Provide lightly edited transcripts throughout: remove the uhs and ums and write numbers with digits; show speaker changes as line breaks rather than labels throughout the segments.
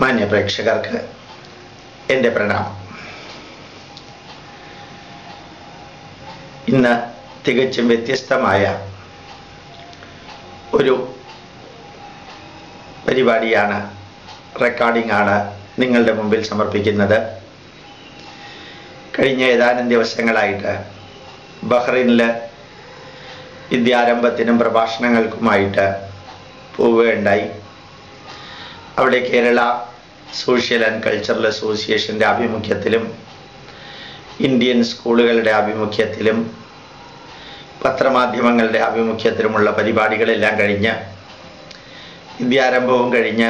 മാന്യ പ്രേക്ഷകർക്ക് എൻ്റെ പ്രണാമം. ഇന്ന് തികച്ചും വ്യത്യസ്തമായ ഒരു പരിപാടിയാണ്, റെക്കോർഡിംഗ് ആണ് നിങ്ങളുടെ മുമ്പിൽ സമർപ്പിക്കുന്നത്. കഴിഞ്ഞ ഏതാനും ദിവസങ്ങളായിട്ട് ബഹ്റൈനിൽ വിദ്യാരംഭത്തിനും പ്രഭാഷണങ്ങൾക്കുമായിട്ട് പോവുകയുണ്ടായി. അവിടെ കേരള സോഷ്യൽ ആൻഡ് കൾച്ചറൽ അസോസിയേഷൻ്റെ ആഭിമുഖ്യത്തിലും ഇന്ത്യൻ സ്കൂളുകളുടെ ആഭിമുഖ്യത്തിലും പത്രമാധ്യമങ്ങളുടെ ആഭിമുഖ്യത്തിലുമുള്ള പരിപാടികളെല്ലാം കഴിഞ്ഞ് വിദ്യാരംഭവും കഴിഞ്ഞ്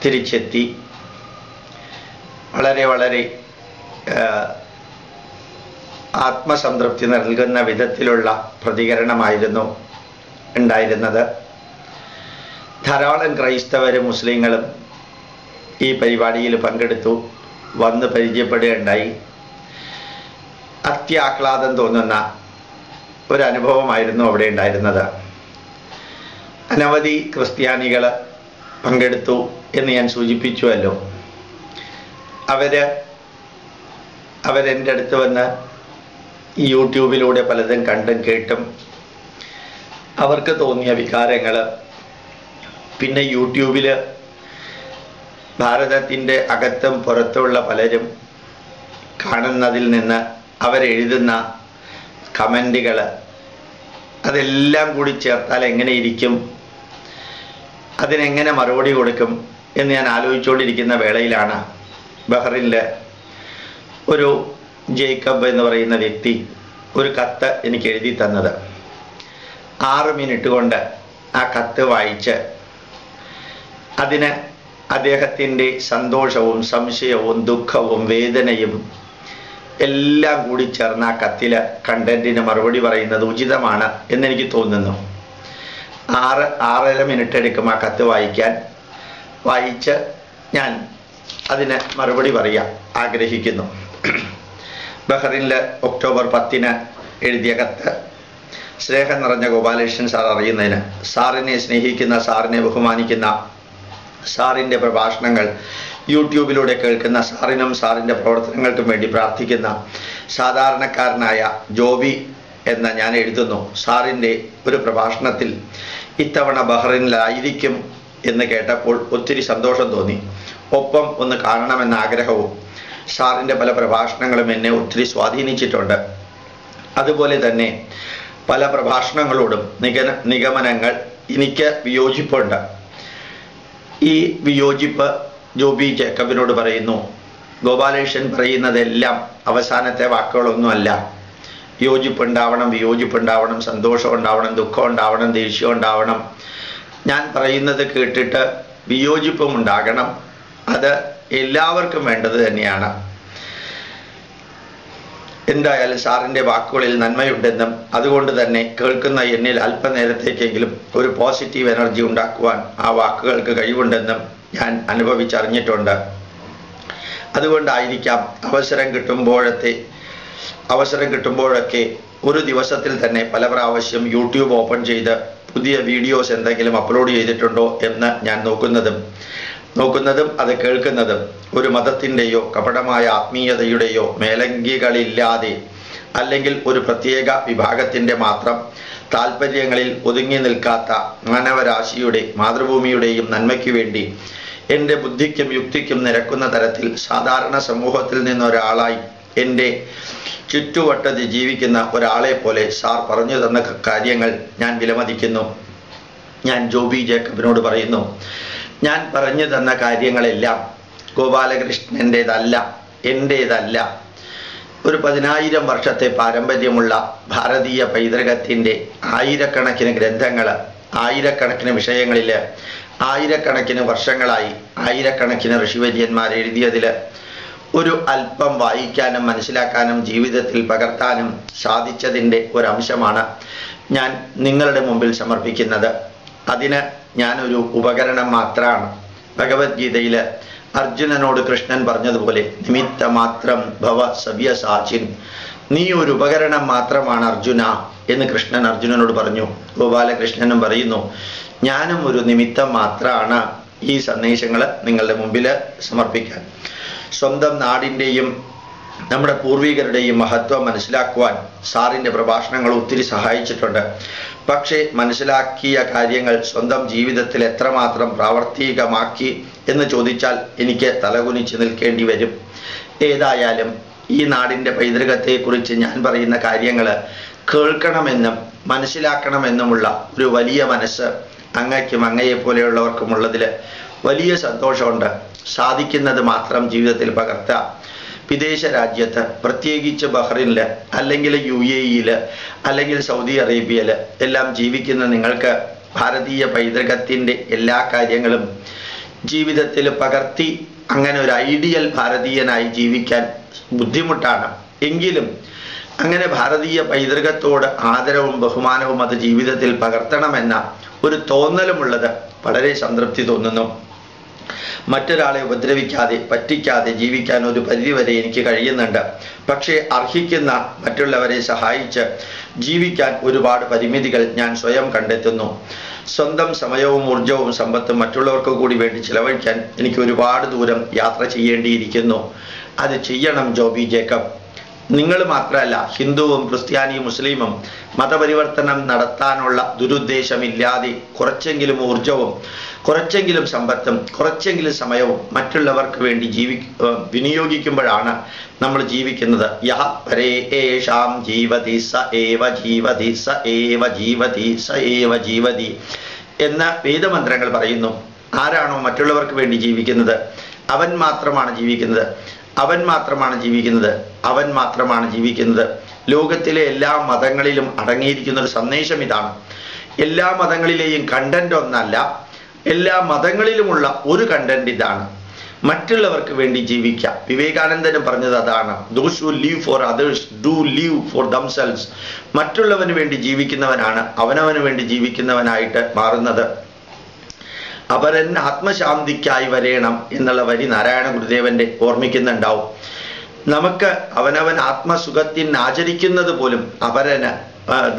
തിരിച്ചെത്തി. വളരെ ആത്മസംതൃപ്തി നൽകുന്ന വിധത്തിലുള്ള പ്രതികരണമായിരുന്നു ഉണ്ടായിരുന്നത്. ധാരാളം ക്രൈസ്തവരും മുസ്ലിങ്ങളും ഈ പരിപാടിയിൽ പങ്കെടുത്തു, വന്ന് പരിചയപ്പെടുകയുണ്ടായി. അത്യാഹ്ലാദം തോന്നുന്ന ഒരനുഭവമായിരുന്നു അവിടെ ഉണ്ടായിരുന്നത്. അനവധി ക്രിസ്ത്യാനികൾ പങ്കെടുത്തു എന്ന് ഞാൻ സൂചിപ്പിച്ചുവല്ലോ. അവരെൻ്റെ അടുത്ത് വന്ന് യൂട്യൂബിലൂടെ പലതും കണ്ടും കേട്ടും അവർക്ക് തോന്നിയ വികാരങ്ങൾ, പിന്നെ യൂട്യൂബിൽ ഭാരതത്തിൻ്റെ അകത്തും പുറത്തുമുള്ള പലരും കാണുന്നതിൽ നിന്ന് അവരെഴുതുന്ന കമൻറ്റുകൾ, അതെല്ലാം കൂടി ചേർത്താൽ എങ്ങനെ ഇരിക്കും, അതിനെങ്ങനെ മറുപടി കൊടുക്കും എന്ന് ഞാൻ ആലോചിച്ചുകൊണ്ടിരിക്കുന്ന വേളയിലാണ് ബഹ്റൈനിൽ ഒരു ജേക്കബ് എന്ന് പറയുന്ന വ്യക്തി ഒരു കത്ത് എനിക്ക് എഴുതി തന്നത്. 6 മിനിറ്റ് കൊണ്ട് ആ കത്ത് വായിച്ച് അതിന് അദ്ദേഹത്തിൻ്റെ സന്തോഷവും സംശയവും ദുഃഖവും വേദനയും എല്ലാം കൂടി ചേർന്ന ആ കത്തിലെ കണ്ടന്റിന് മറുപടി പറയുന്നത് ഉചിതമാണ് എന്നെനിക്ക് തോന്നുന്നു. 6.5 മിനിറ്റ് എടുക്കും ആ കത്ത് വായിക്കാൻ. വായിച്ച് ഞാൻ അതിന് മറുപടി പറയാൻ ആഗ്രഹിക്കുന്നു. ബഹ്റൈനിൽ ഒക്ടോബർ 10 എഴുതിയ കത്ത്. സ്നേഹം നിറഞ്ഞ ഗോപാലകൃഷ്ണൻ സാർ അറിയുന്നതിന്, സാറിനെ സ്നേഹിക്കുന്ന, സാറിനെ ബഹുമാനിക്കുന്ന, സാറിൻ്റെ പ്രഭാഷണങ്ങൾ യൂട്യൂബിലൂടെ കേൾക്കുന്ന, സാറിനും സാറിൻ്റെ പ്രവർത്തനങ്ങൾക്കും വേണ്ടി പ്രാർത്ഥിക്കുന്ന സാധാരണക്കാരനായ ജോബി എന്ന ഞാൻ എഴുതുന്നു. സാറിൻ്റെ ഒരു പ്രഭാഷണത്തിൽ ഇത്തവണ ബഹ്റൈനിലായിരിക്കും എന്ന് കേട്ടപ്പോൾ ഒത്തിരി സന്തോഷം തോന്നി. ഒപ്പം ഒന്ന് കാണണമെന്ന ആഗ്രഹവും. സാറിൻ്റെ പല പ്രഭാഷണങ്ങളും എന്നെ ഒത്തിരി സ്വാധീനിച്ചിട്ടുണ്ട്. അതുപോലെ തന്നെ പല പ്രഭാഷണങ്ങളോടും നിഗമനങ്ങൾ എനിക്ക് വിയോജിപ്പുണ്ട്. ഈ വിയോജിപ്പ് ജോബി ജേക്കബിനോട് പറയുന്നു. ഗോപാലകൃഷ്ണൻ പറയുന്നതെല്ലാം അവസാനത്തെ വാക്കുകളൊന്നുമല്ല. യോജിപ്പുണ്ടാവണം, വിയോജിപ്പുണ്ടാവണം, സന്തോഷം ഉണ്ടാവണം, ദുഃഖം ഉണ്ടാവണം, ദേഷ്യം ഉണ്ടാവണം. ഞാൻ പറയുന്നത് കേട്ടിട്ട് വിയോജിപ്പും ഉണ്ടാകണം. അത് എല്ലാവർക്കും വേണ്ടത് തന്നെയാണ്. എന്തായാലും സാറിൻ്റെ വാക്കുകളിൽ നന്മയുണ്ടെന്നും അതുകൊണ്ട് തന്നെ കേൾക്കുന്ന എന്നിൽ അല്പനേരത്തേക്കെങ്കിലും ഒരു പോസിറ്റീവ് എനർജി ഉണ്ടാക്കുവാൻ ആ വാക്കുകൾക്ക് കഴിവുണ്ടെന്നും ഞാൻ അനുഭവിച്ചറിഞ്ഞിട്ടുണ്ട്. അതുകൊണ്ടായിരിക്കാം അവസരം കിട്ടുമ്പോഴൊക്കെ ഒരു ദിവസത്തിൽ തന്നെ പല പ്രാവശ്യം യൂട്യൂബ് ഓപ്പൺ ചെയ്ത് പുതിയ വീഡിയോസ് എന്തെങ്കിലും അപ്ലോഡ് ചെയ്തിട്ടുണ്ടോ എന്ന് ഞാൻ നോക്കുന്നതും അത് കേൾക്കുന്നതും ഒരു മതത്തിൻ്റെയോ കപടമായ ആത്മീയതയുടെയോ മേലങ്കികളില്ലാതെ, അല്ലെങ്കിൽ ഒരു പ്രത്യേക വിഭാഗത്തിൻ്റെ മാത്രം താല്പര്യങ്ങളിൽ ഒതുങ്ങി നിൽക്കാത്ത മാനവരാശിയുടെ, മാതൃഭൂമിയുടെയും നന്മയ്ക്ക് വേണ്ടി എൻ്റെ ബുദ്ധിക്കും യുക്തിക്കും നിരക്കുന്ന തരത്തിൽ സാധാരണ സമൂഹത്തിൽ നിന്നൊരാളായി എൻ്റെ ചുറ്റുവട്ടത്ത് ജീവിക്കുന്ന ഒരാളെ പോലെ സാർ പറഞ്ഞു തന്ന കാര്യങ്ങൾ ഞാൻ വിലമതിക്കുന്നു. ഞാൻ ജോബി ജേക്കബിനോട് പറയുന്നു, ഞാൻ പറഞ്ഞു തന്ന കാര്യങ്ങളെല്ലാം ഗോപാലകൃഷ്ണൻ്റേതല്ല, എൻ്റേതല്ല. ഒരു 10,000 വർഷത്തെ പാരമ്പര്യമുള്ള ഭാരതീയ പൈതൃകത്തിൻ്റെ ആയിരക്കണക്കിന് ഗ്രന്ഥങ്ങൾ, ആയിരക്കണക്കിന് വിഷയങ്ങളിൽ ആയിരക്കണക്കിന് വർഷങ്ങളായി ആയിരക്കണക്കിന് ഋഷിവര്യന്മാർ എഴുതിയതിൽ ഒരു അല്പം വായിക്കാനും മനസ്സിലാക്കാനും ജീവിതത്തിൽ പകർത്താനും സാധിച്ചതിൻ്റെ ഒരംശമാണ് ഞാൻ നിങ്ങളുടെ മുമ്പിൽ സമർപ്പിക്കുന്നത്. അതിന് ഞാനൊരു ഉപകരണം മാത്രമാണ്. ഭഗവത്ഗീതയിൽ അർജുനനോട് കൃഷ്ണൻ പറഞ്ഞതുപോലെ നിമിത്ത മാത്രം ഭവ സവ്യസാചിൻ, നീ ഒരു ഉപകരണം മാത്രമാണ് അർജുന എന്ന് കൃഷ്ണൻ അർജുനനോട് പറഞ്ഞു. ഗോപാലകൃഷ്ണനും പറയുന്നു, ഞാനും ഒരു നിമിത്തം മാത്രമാണ് ഈ സന്ദേശങ്ങൾ നിങ്ങളുടെ മുമ്പിൽ സമർപ്പിക്കാൻ. സ്വന്തം നാടിൻ്റെയും നമ്മുടെ പൂർവികരുടെയും മഹത്വം മനസ്സിലാക്കുവാൻ സാറിൻ്റെ പ്രഭാഷണങ്ങൾ ഒത്തിരി സഹായിച്ചിട്ടുണ്ട്. പക്ഷേ മനസ്സിലാക്കിയ കാര്യങ്ങൾ സ്വന്തം ജീവിതത്തിൽ എത്രമാത്രം പ്രാവർത്തികമാക്കി എന്ന് ചോദിച്ചാൽ എനിക്ക് തലകുനിച്ച് നിൽക്കേണ്ടി വരും. ഏതായാലും ഈ നാടിൻ്റെ പൈതൃകത്തെക്കുറിച്ച് ഞാൻ പറയുന്ന കാര്യങ്ങൾ കേൾക്കണമെന്നും മനസ്സിലാക്കണമെന്നുമുള്ള ഒരു വലിയ മനസ്സ് അങ്ങയ്ക്കും അങ്ങയെപ്പോലെയുള്ളവർക്കുമുള്ളതിൽ വലിയ സന്തോഷമുണ്ട്. സാധിക്കുന്നത് മാത്രം ജീവിതത്തിൽ പകർത്താം. വിദേശ രാജ്യത്ത്, പ്രത്യേകിച്ച് ബഹ്റിനിൽ അല്ലെങ്കിൽ UAE അല്ലെങ്കിൽ സൗദി അറേബ്യയിൽ എല്ലാം ജീവിക്കുന്ന നിങ്ങൾക്ക് ഭാരതീയ പൈതൃകത്തിൻ്റെ എല്ലാ കാര്യങ്ങളും ജീവിതത്തിൽ പകർത്തി അങ്ങനെ ഒരു ഐഡിയൽ ഭാരതീയനായി ജീവിക്കാൻ ബുദ്ധിമുട്ടാണ്. എങ്കിലും അങ്ങനെ ഭാരതീയ പൈതൃകത്തോട് ആദരവും ബഹുമാനവും അത് ജീവിതത്തിൽ പകർത്തണമെന്ന ഒരു തോന്നലുമുള്ളത് വളരെ സംതൃപ്തി തോന്നുന്നു. മറ്റൊരാളെ ഉപദ്രവിക്കാതെ പറ്റിക്കാതെ ജീവിക്കാൻ ഒരു പരിധിവരെ എനിക്ക് കഴിയുന്നുണ്ട്. പക്ഷേ അർഹിക്കുന്ന മറ്റുള്ളവരെ സഹായിച്ച് ജീവിക്കാൻ ഒരുപാട് പരിമിതികൾ ഞാൻ സ്വയം കണ്ടെത്തുന്നു. സ്വന്തം സമയവും ഊർജവും സമ്പത്തും മറ്റുള്ളവർക്ക് കൂടി വേണ്ടി ചിലവഴിക്കാൻ എനിക്ക് ഒരുപാട് ദൂരം യാത്ര ചെയ്യേണ്ടിയിരിക്കുന്നു. അത് ചെയ്യണം ജോബി ജേക്കബ്. നിങ്ങൾ മാത്രമല്ല, ഹിന്ദുവും ക്രിസ്ത്യാനിയും മുസ്ലിമും മതപരിവർത്തനം നടത്താനുള്ള ദുരുദ്ദേശമില്ലാതെ കുറച്ചെങ്കിലും ഊർജവും കുറച്ചെങ്കിലും സമ്പത്തും കുറച്ചെങ്കിലും സമയവും മറ്റുള്ളവർക്ക് വേണ്ടി വിനിയോഗിക്കുമ്പോഴാണ് നമ്മൾ ജീവിക്കുന്നത്. യഹ പരേഷാം ജീവതി സ ഏവ ജീവതി സ ഏവ ജീവതി സ ഏവ ജീവതി എന്ന വേദമന്ത്രങ്ങൾ പറയുന്നു. ആരാണോ മറ്റുള്ളവർക്ക് വേണ്ടി ജീവിക്കുന്നത് അവൻ മാത്രമാണ് ജീവിക്കുന്നത്, അവൻ മാത്രമാണ് ജീവിക്കുന്നത്, അവൻ മാത്രമാണ് ജീവിക്കുന്നത്. ലോകത്തിലെ എല്ലാ മതങ്ങളിലും അടങ്ങിയിരിക്കുന്ന ഒരു സന്ദേശം ഇതാണ്. എല്ലാ മതങ്ങളിലെയും കണ്ടന്റ് ഒന്നല്ല, എല്ലാ മതങ്ങളിലുമുള്ള ഒരു കണ്ടന്റ് ഇതാണ്: മറ്റുള്ളവർക്ക് വേണ്ടി ജീവിക്കാം. വിവേകാനന്ദനും പറഞ്ഞത് അതാണ്. Those who live for others do live for themselves. മറ്റുള്ളവന് വേണ്ടി ജീവിക്കുന്നവനാണ് അവനവന് വേണ്ടി ജീവിക്കുന്നവനായിട്ട് മാറുന്നത്. അപരൻ ആത്മശാന്തിക്കായി വരേണം എന്നുള്ള വരി നാരായണ ഗുരുദേവന്റെ ഓർമ്മിക്കുന്നുണ്ടാവും. നമുക്ക് അവനവൻ ആത്മസുഖത്തിന് ആചരിക്കുന്നത് പോലും അപരന്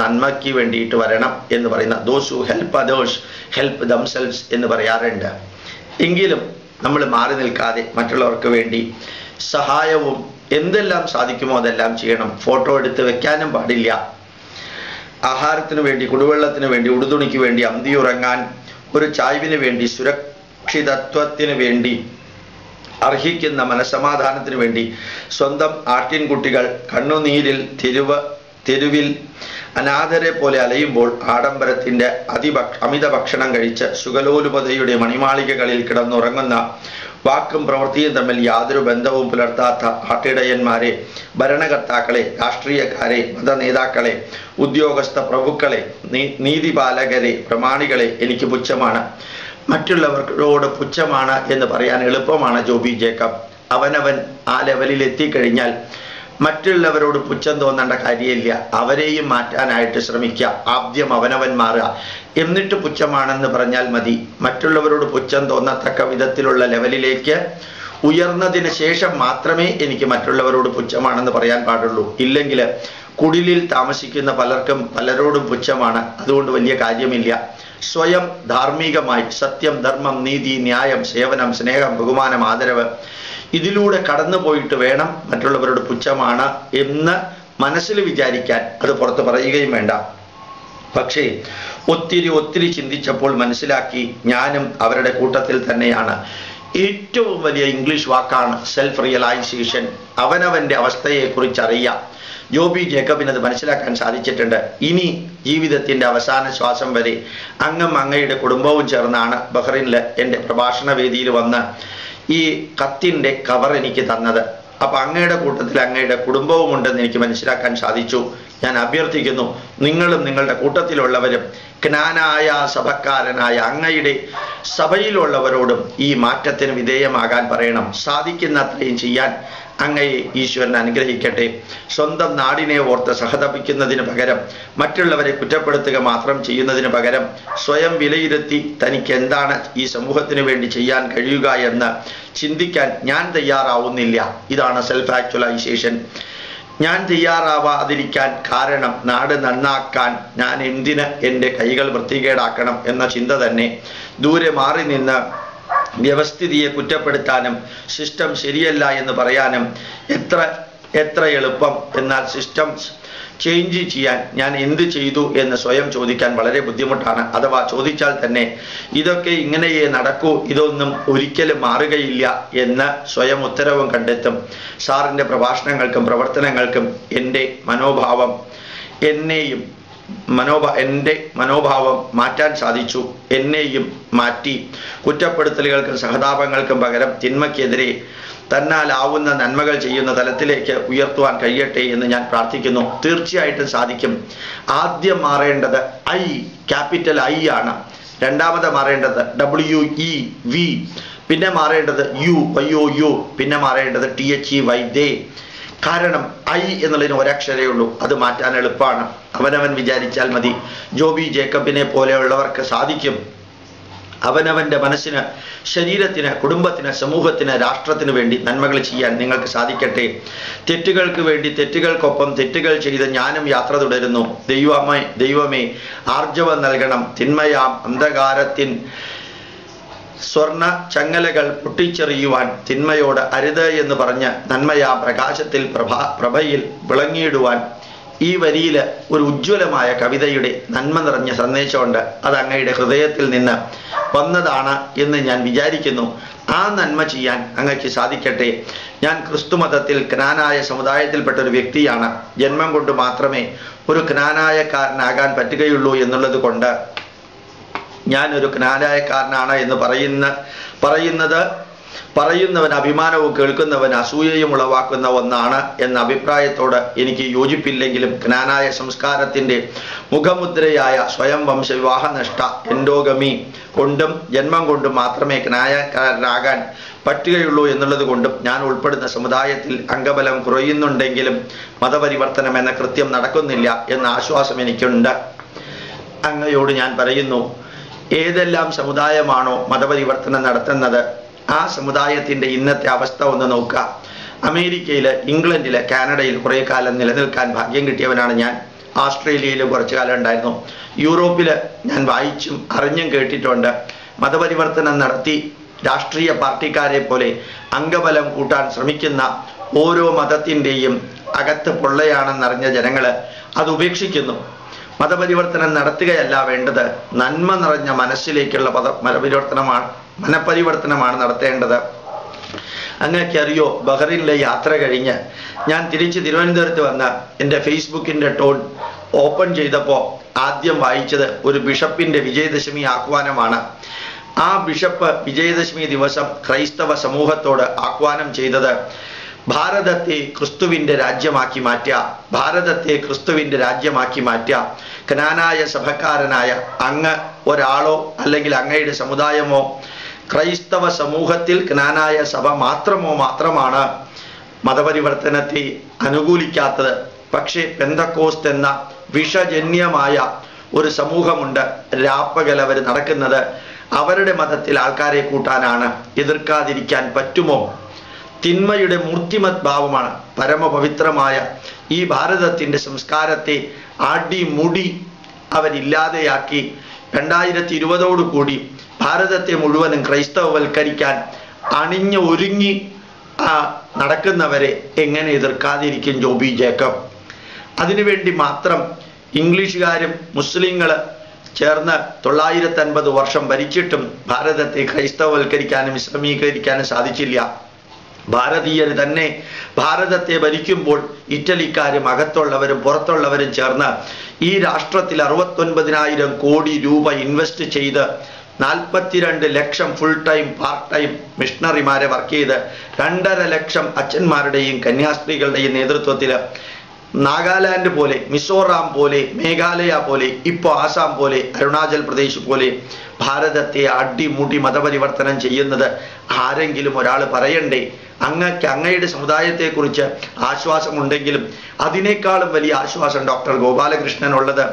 നന്മയ്ക്ക് വേണ്ടിയിട്ട് വരണം എന്ന് പറയുന്ന those who help others help themselves എന്ന് പറയാറുണ്ട്. എങ്കിലും നമ്മൾ മാറി നിൽക്കാതെ മറ്റുള്ളവർക്ക് വേണ്ടി സഹായവും എന്തെല്ലാം സാധിക്കുമോ അതെല്ലാം ചെയ്യണം. ഫോട്ടോ എടുത്ത് വെക്കാനും പാടില്ല. ആഹാരത്തിന് വേണ്ടി, കുടിവെള്ളത്തിന് വേണ്ടി, ഉടുതുണിക്ക് വേണ്ടി, അന്തിയുറങ്ങാൻ, ഒരു ചായ്വിന് വേണ്ടി, സുരക്ഷിതത്വത്തിന് വേണ്ടി, അർഹിക്കുന്ന മനസ്സമാധാനത്തിന് വേണ്ടി സ്വന്തം ആട്ടിൻകുട്ടികൾ കണ്ണുനീരിൽ തെരുവിൽ അനാഥരെ പോലെ അലയുമ്പോൾ ആഡംബരത്തിൻ്റെ അമിത ഭക്ഷണം കഴിച്ച് സുഖലോലുപതയുടെ മണിമാളികകളിൽ കിടന്നുറങ്ങുന്ന വാക്കും പ്രവൃത്തിയും തമ്മിൽ യാതൊരു ബന്ധവും പുലർത്താത്ത ആട്ടിടയന്മാരെ, ഭരണകർത്താക്കളെ, രാഷ്ട്രീയക്കാരെ, മതനേതാക്കളെ, ഉദ്യോഗസ്ഥ പ്രഭുക്കളെ, നീതിപാലകരെ, പ്രമാണികളെ എനിക്ക് പുച്ഛമാണ്. മറ്റുള്ളവരോട് പുച്ഛമാണ് എന്ന് പറയാൻ എളുപ്പമാണ് ജോബി ജേക്കബ്. അവനവൻ ആ ലെവലിൽ എത്തിക്കഴിഞ്ഞാൽ മറ്റുള്ളവരോട് പുച്ഛം തോന്നേണ്ട കാര്യമില്ല. അവരെയും മാറ്റാനായിട്ട് ശ്രമിക്കുക. ആദ്യം അവനവൻ മാറുക, എന്നിട്ട് പുച്ഛമാണെന്ന് പറഞ്ഞാൽ മതി. മറ്റുള്ളവരോട് പുച്ഛം തോന്നത്തക്ക വിധത്തിലുള്ള ലെവലിലേക്ക് ഉയർന്നതിന് ശേഷം മാത്രമേ എനിക്ക് മറ്റുള്ളവരോട് പുച്ഛമാണെന്ന് പറയാൻ പാടുള്ളൂ. ഇല്ലെങ്കിൽ കുടിലിൽ താമസിക്കുന്ന പലർക്കും പലരോടും പുച്ഛമാണ്. അതുകൊണ്ട് വലിയ കാര്യമില്ല. സ്വയം ധാർമ്മികമായി സത്യം, ധർമ്മം, നീതി, ന്യായം, സേവനം, സ്നേഹം, ബഹുമാനം, ആദരവ് ഇതിലൂടെ കടന്നു പോയിട്ട് വേണം മറ്റുള്ളവരോട് പുച്ഛമാണ് എന്ന് മനസ്സിൽ വിചാരിക്കാൻ. അത് പുറത്ത് പറയുകയും വേണ്ട. പക്ഷേ ഒത്തിരി ചിന്തിച്ചപ്പോൾ മനസ്സിലാക്കി, ഞാനും അവരുടെ കൂട്ടത്തിൽ തന്നെയാണ്. ഏറ്റവും വലിയ ഇംഗ്ലീഷ് വാക്കാണ് സെൽഫ് റിയലൈസേഷൻ. അവനവൻ്റെ അവസ്ഥയെക്കുറിച്ച് അറിയാം. ജോബി ജേക്കബിന് അത് മനസ്സിലാക്കാൻ സാധിച്ചിട്ടുണ്ട്. ഇനി ജീവിതത്തിൻ്റെ അവസാന ശ്വാസം വരെ അങ്ങയുടെ കുടുംബവും ചേർന്നാണ് ബഹ്റിനിൽ എൻ്റെ പ്രഭാഷണ വേദിയിൽ വന്ന് ഈ കത്തിൻ്റെ കവർ എനിക്ക് തന്നത്. അപ്പം അങ്ങയുടെ കൂട്ടത്തിൽ അങ്ങയുടെ കുടുംബവും ഉണ്ടെന്ന് എനിക്ക് മനസ്സിലാക്കാൻ സാധിച്ചു. ഞാൻ അഭ്യർത്ഥിക്കുന്നു, നിങ്ങളും നിങ്ങളുടെ കൂട്ടത്തിലുള്ളവരും ജ്ഞാനായ സഭക്കാരനായ അങ്ങയുടെ സഭയിലുള്ളവരോടും ഈ മാറ്റത്തിന് വിധേയമാകാൻ പറയണം. സാധിക്കുന്നത്രയും ചെയ്യാൻ അങ്ങയെ ഈശ്വരൻ അനുഗ്രഹിക്കട്ടെ. സ്വന്തം നാടിനെ ഓർത്ത് സഹതപിക്കുന്നതിന് പകരം മറ്റുള്ളവരെ കുറ്റപ്പെടുത്തുക മാത്രം ചെയ്യുന്നതിന് പകരം സ്വയം വിലയിരുത്തി തനിക്ക് എന്താണ് ഈ സമൂഹത്തിന് വേണ്ടി ചെയ്യാൻ കഴിയുക എന്ന് ചിന്തിക്കാൻ ഞാൻ തയ്യാറാവുന്നില്ല. ഇതാണ് സെൽഫ് ആക്ച്വലൈസേഷൻ. ഞാൻ തയ്യാറാവാതിരിക്കാൻ കാരണം നാട് നന്നാക്കാൻ ഞാൻ എന്തിന് എൻ്റെ കൈകൾ വൃത്തികേടാക്കണം എന്ന ചിന്ത തന്നെ. ദൂരെ മാറി നിന്ന് വ്യവസ്ഥിതിയെ കുറ്റപ്പെടുത്താനും സിസ്റ്റം ശരിയല്ല എന്ന് പറയാനും എത്ര എളുപ്പം. എന്നാൽ സിസ്റ്റം ചേഞ്ച് ചെയ്യാൻ ഞാൻ എന്ത് ചെയ്തു എന്ന് സ്വയം ചോദിക്കാൻ വളരെ ബുദ്ധിമുട്ടാണ്. അഥവാ ചോദിച്ചാൽ തന്നെ ഇതൊക്കെ ഇങ്ങനെയേ നടക്കൂ, ഇതൊന്നും ഒരിക്കലും മാറുകയില്ല എന്ന് സ്വയം ഉത്തരവും കണ്ടെത്തും. സാറിൻ്റെ പ്രഭാഷണങ്ങൾക്കും പ്രവർത്തനങ്ങൾക്കും എൻ്റെ മനോഭാവം മാറ്റാൻ സാധിച്ചു. എന്നെയും മാറ്റി കുറ്റപ്പെടുത്തലുകൾക്കും സഹതാപങ്ങൾക്കും പകരം തിന്മയ്ക്കെതിരെ തന്നാലാവുന്ന നന്മകൾ ചെയ്യുന്ന തലത്തിലേക്ക് ഉയർത്തുവാൻ കഴിയട്ടെ എന്ന് ഞാൻ പ്രാർത്ഥിക്കുന്നു. തീർച്ചയായിട്ടും സാധിക്കും. ആദ്യം മാറേണ്ടത് ക്യാപിറ്റൽ I ആണ്. രണ്ടാമത് മാറേണ്ടത് WEV, പിന്നെ മാറേണ്ടത് YOU, പിന്നെ മാറേണ്ടത് THEY. കാരണം I എന്നുള്ളതിന് ഒരക്ഷരേ ഉള്ളൂ. അത് മാറ്റാൻ എളുപ്പമാണ്. അവനവൻ വിചാരിച്ചാൽ മതി. ജോബി ജേക്കബിനെ പോലെയുള്ളവർക്ക് സാധിക്കും. അവനവൻ്റെ മനസ്സിന്, ശരീരത്തിന്, കുടുംബത്തിന്, സമൂഹത്തിന്, രാഷ്ട്രത്തിന് വേണ്ടി നന്മകൾ ചെയ്യാൻ നിങ്ങൾക്ക് സാധിക്കട്ടെ. തെറ്റുകൾക്ക് വേണ്ടി തെറ്റുകൾക്കൊപ്പം തെറ്റുകൾ ചെയ്ത് ഞാനും യാത്ര തുടരുന്നു. ദൈവമേ ആർജവം നൽകണം. തിന്മയാം അന്ധകാരത്തിൻ സ്വർണ ചങ്ങലകൾ പൊട്ടിച്ചെറിയുവാൻ തിന്മയോട് അരുത് എന്ന് പറഞ്ഞ് നന്മയാ പ്രകാശത്തിൽ പ്രഭയിൽ വിളങ്ങിയിടുവാൻ ഈ വരിയിൽ ഒരു ഉജ്ജ്വലമായ കവിതയുടെ നന്മ നിറഞ്ഞ സന്ദേശമുണ്ട്. അത് അങ്ങയുടെ ഹൃദയത്തിൽ നിന്ന് വന്നതാണ് എന്ന് ഞാൻ വിചാരിക്കുന്നു. ആ നന്മ ചെയ്യാൻ അങ്ങയ്ക്ക് സാധിക്കട്ടെ. ഞാൻ ക്രിസ്തുമതത്തിൽ ക്നാനായ സമുദായത്തിൽപ്പെട്ട ഒരു വ്യക്തിയാണ്. ജന്മം കൊണ്ട് മാത്രമേ ഒരു ക്നാനായക്കാരനാകാൻ പറ്റുകയുള്ളൂ എന്നുള്ളത് കൊണ്ട് ഞാനൊരു ക്നാനായക്കാരനാണ് എന്ന് പറയുന്നവൻ അഭിമാനവും കേൾക്കുന്നവൻ അസൂയയും ഉളവാക്കുന്ന ഒന്നാണ് എന്ന അഭിപ്രായത്തോട് എനിക്ക് യോജിപ്പില്ലെങ്കിലും ക്നാനായ സംസ്കാരത്തിൻ്റെ മുഖമുദ്രയായ സ്വയം വംശവിവാഹ നഷ്ട എൻഡോഗമി കൊണ്ടും ജന്മം കൊണ്ടും മാത്രമേ ക്നാനായക്കാരനാകാൻ പറ്റുകയുള്ളൂ എന്നുള്ളത് കൊണ്ടും ഞാൻ ഉൾപ്പെടുന്ന സമുദായത്തിൽ അംഗബലം കുറയുന്നുണ്ടെങ്കിലും മതപരിവർത്തനം എന്ന കൃത്യം നടക്കുന്നില്ല എന്ന ആശ്വാസം എനിക്കുണ്ട്. അങ്ങയോട് ഞാൻ പറയുന്നു, ഏതെല്ലാം സമുദായമാണോ മതപരിവർത്തനം നടത്തുന്നത് ആ സമുദായത്തിൻ്റെ ഇന്നത്തെ അവസ്ഥ ഒന്ന് നോക്കുക. അമേരിക്കയിൽ, ഇംഗ്ലണ്ടിൽ, കാനഡയിൽ കുറേ കാലം നിലനിൽക്കാൻ ഭാഗ്യം കിട്ടിയവനാണ് ഞാൻ. ഓസ്ട്രേലിയയിലും കുറച്ചു കാലം ഉണ്ടായിരുന്നു. യൂറോപ്പിൽ ഞാൻ വായിച്ചും അറിഞ്ഞും കേട്ടിട്ടുണ്ട്. മതപരിവർത്തനം നടത്തി രാഷ്ട്രീയ പാർട്ടിക്കാരെ പോലെ അംഗബലം കൂട്ടാൻ ശ്രമിക്കുന്ന ഓരോ മതത്തിൻ്റെയും അകത്ത് പൊള്ളയാണെന്നറിഞ്ഞ ജനങ്ങൾ അത് ഉപേക്ഷിക്കുന്നു. മതപരിവർത്തനം നടത്തുകയല്ല വേണ്ടത്, നന്മ നിറഞ്ഞ മനസ്സിലേക്കുള്ള മനപരിവർത്തനമാണ് നടത്തേണ്ടത്. അങ്ങനെയൊക്കെയറിയോ, ബഹ്റിനിലെ യാത്ര കഴിഞ്ഞ് ഞാൻ തിരിച്ച് തിരുവനന്തപുരത്ത് വന്ന് എൻ്റെ ഫേസ്ബുക്കിൻ്റെ ടോൺ ഓപ്പൺ ചെയ്തപ്പോൾ ആദ്യം വായിച്ചത് ഒരു ബിഷപ്പിൻ്റെ വിജയദശമി ആഹ്വാനമാണ്. ആ ബിഷപ്പ് വിജയദശമി ദിവസം ക്രൈസ്തവ സമൂഹത്തോട് ആഹ്വാനം ചെയ്തത് ഭാരതത്തെ ക്രിസ്തുവിൻ്റെ രാജ്യമാക്കി മാറ്റുക, ഭാരതത്തെ ക്രിസ്തുവിൻ്റെ രാജ്യമാക്കി മാറ്റുക. ക്നാനായ സഭക്കാരനായ അങ്ങ് ഒരാളോ അല്ലെങ്കിൽ അങ്ങയുടെ സമുദായമോ ക്രൈസ്തവ സമൂഹത്തിൽ ക്നാനായ സഭ മാത്രമാണ് മതപരിവർത്തനത്തെ അനുകൂലിക്കാത്തത്. പക്ഷേ പെന്തക്കോസ്ത് എന്ന വിഷജന്യമായ ഒരു സമൂഹമുണ്ട്. രാപ്പകൽ അവർ നടക്കുന്നത് അവരുടെ മതത്തിൽ ആൾക്കാരെ കൂട്ടാനാണ്. എതിർക്കാതിരിക്കാൻ പറ്റുമോ? തിന്മയുടെ മൂർത്തിമത് ഭാവമാണ്. പരമപവിത്രമായ ഈ ഭാരതത്തിൻ്റെ സംസ്കാരത്തെ അടിമുടി അവരില്ലാതെയാക്കി 2020 ഭാരതത്തെ മുഴുവനും ക്രൈസ്തവവൽക്കരിക്കാൻ ഒരുങ്ങി നടക്കുന്നവരെ എങ്ങനെ എതിർക്കാതിരിക്കും ജോബി ജേക്കബ്? അതിനുവേണ്ടി മാത്രം ഇംഗ്ലീഷുകാരും മുസ്ലിങ്ങൾ ചേർന്ന് 950 വർഷം ഭരിച്ചിട്ടും ഭാരതത്തെ ക്രൈസ്തവവൽക്കരിക്കാനും ഇസ്ലാമീകരിക്കാനും സാധിച്ചില്ല. ഭാരതീയർ തന്നെ ഭാരതത്തെ ഭരിക്കുമ്പോൾ ഇറ്റലിക്കാരും അകത്തുള്ളവരും പുറത്തുള്ളവരും ചേർന്ന് ഈ രാഷ്ട്രത്തിൽ 69,000 കോടി രൂപ ഇൻവെസ്റ്റ് ചെയ്ത് 42 ലക്ഷം ഫുൾ ടൈം പാർട്ട് ടൈം മിഷണറിമാരെ വർക്ക് ചെയ്ത് 2.5 ലക്ഷം അച്ഛന്മാരുടെയും കന്യാസ്ത്രീകളുടെയും നേതൃത്വത്തിൽ നാഗാലാൻഡ് പോലെ, മിസോറാം പോലെ, മേഘാലയ പോലെ, ഇപ്പോൾ ആസാം പോലെ, അരുണാചൽ പ്രദേശ് പോലെ ഭാരതത്തെ അടിമുടി മതപരിവർത്തനം ചെയ്യുന്നത് ആരെങ്കിലും ഒരാൾ പറയണ്ടേ? അങ്ങയുടെ സമുദായത്തെക്കുറിച്ച് ആശ്വാസമുണ്ടെങ്കിലും അതിനേക്കാളും വലിയ ആശ്വാസം ഡോക്ടർ ഗോപാലകൃഷ്ണൻ ഉള്ളത്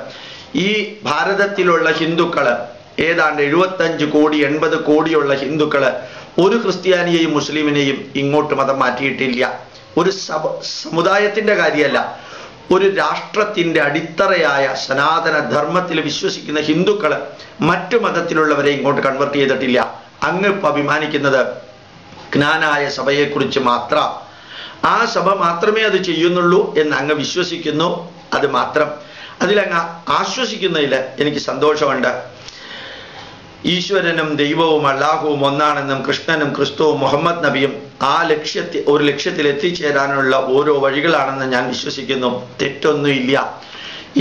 ഈ ഭാരതത്തിലുള്ള ഹിന്ദുക്കൾ ഏതാണ്ട് 75 കോടി 80 കോടിയുള്ള ഹിന്ദുക്കൾ ഒരു ക്രിസ്ത്യാനിയെയും മുസ്ലിമിനെയും ഇങ്ങോട്ട് മതം മാറ്റിയിട്ടില്ല. ഒരു സമുദായത്തിൻ്റെ കാര്യമല്ല, ഒരു രാഷ്ട്രത്തിൻ്റെ അടിത്തറയായ സനാതന ധർമ്മത്തിൽ വിശ്വസിക്കുന്ന ഹിന്ദുക്കൾ മറ്റു മതത്തിലുള്ളവരെ ഇങ്ങോട്ട് കൺവെർട്ട് ചെയ്തിട്ടില്ല. അങ്ങ് ഇപ്പം അഭിമാനിക്കുന്നത് ജ്ഞാനായ സഭയെക്കുറിച്ച് മാത്രം. ആ സഭ മാത്രമേ അത് ചെയ്യുന്നുള്ളൂ എന്ന് അങ്ങ് വിശ്വസിക്കുന്നു. അത് മാത്രം. അതിലങ്ങ് ആശ്വസിക്കുന്നതിൽ എനിക്ക് സന്തോഷമുണ്ട്. ഈശ്വരനും ദൈവവും അള്ളാഹുവും ഒന്നാണെന്നും കൃഷ്ണനും ക്രിസ്തുവും മുഹമ്മദ് നബിയും ആ ഒരു ലക്ഷ്യത്തിൽ എത്തിച്ചേരാനുള്ള ഓരോ വഴികളാണെന്ന് ഞാൻ വിശ്വസിക്കുന്നു. തെറ്റൊന്നുമില്ല.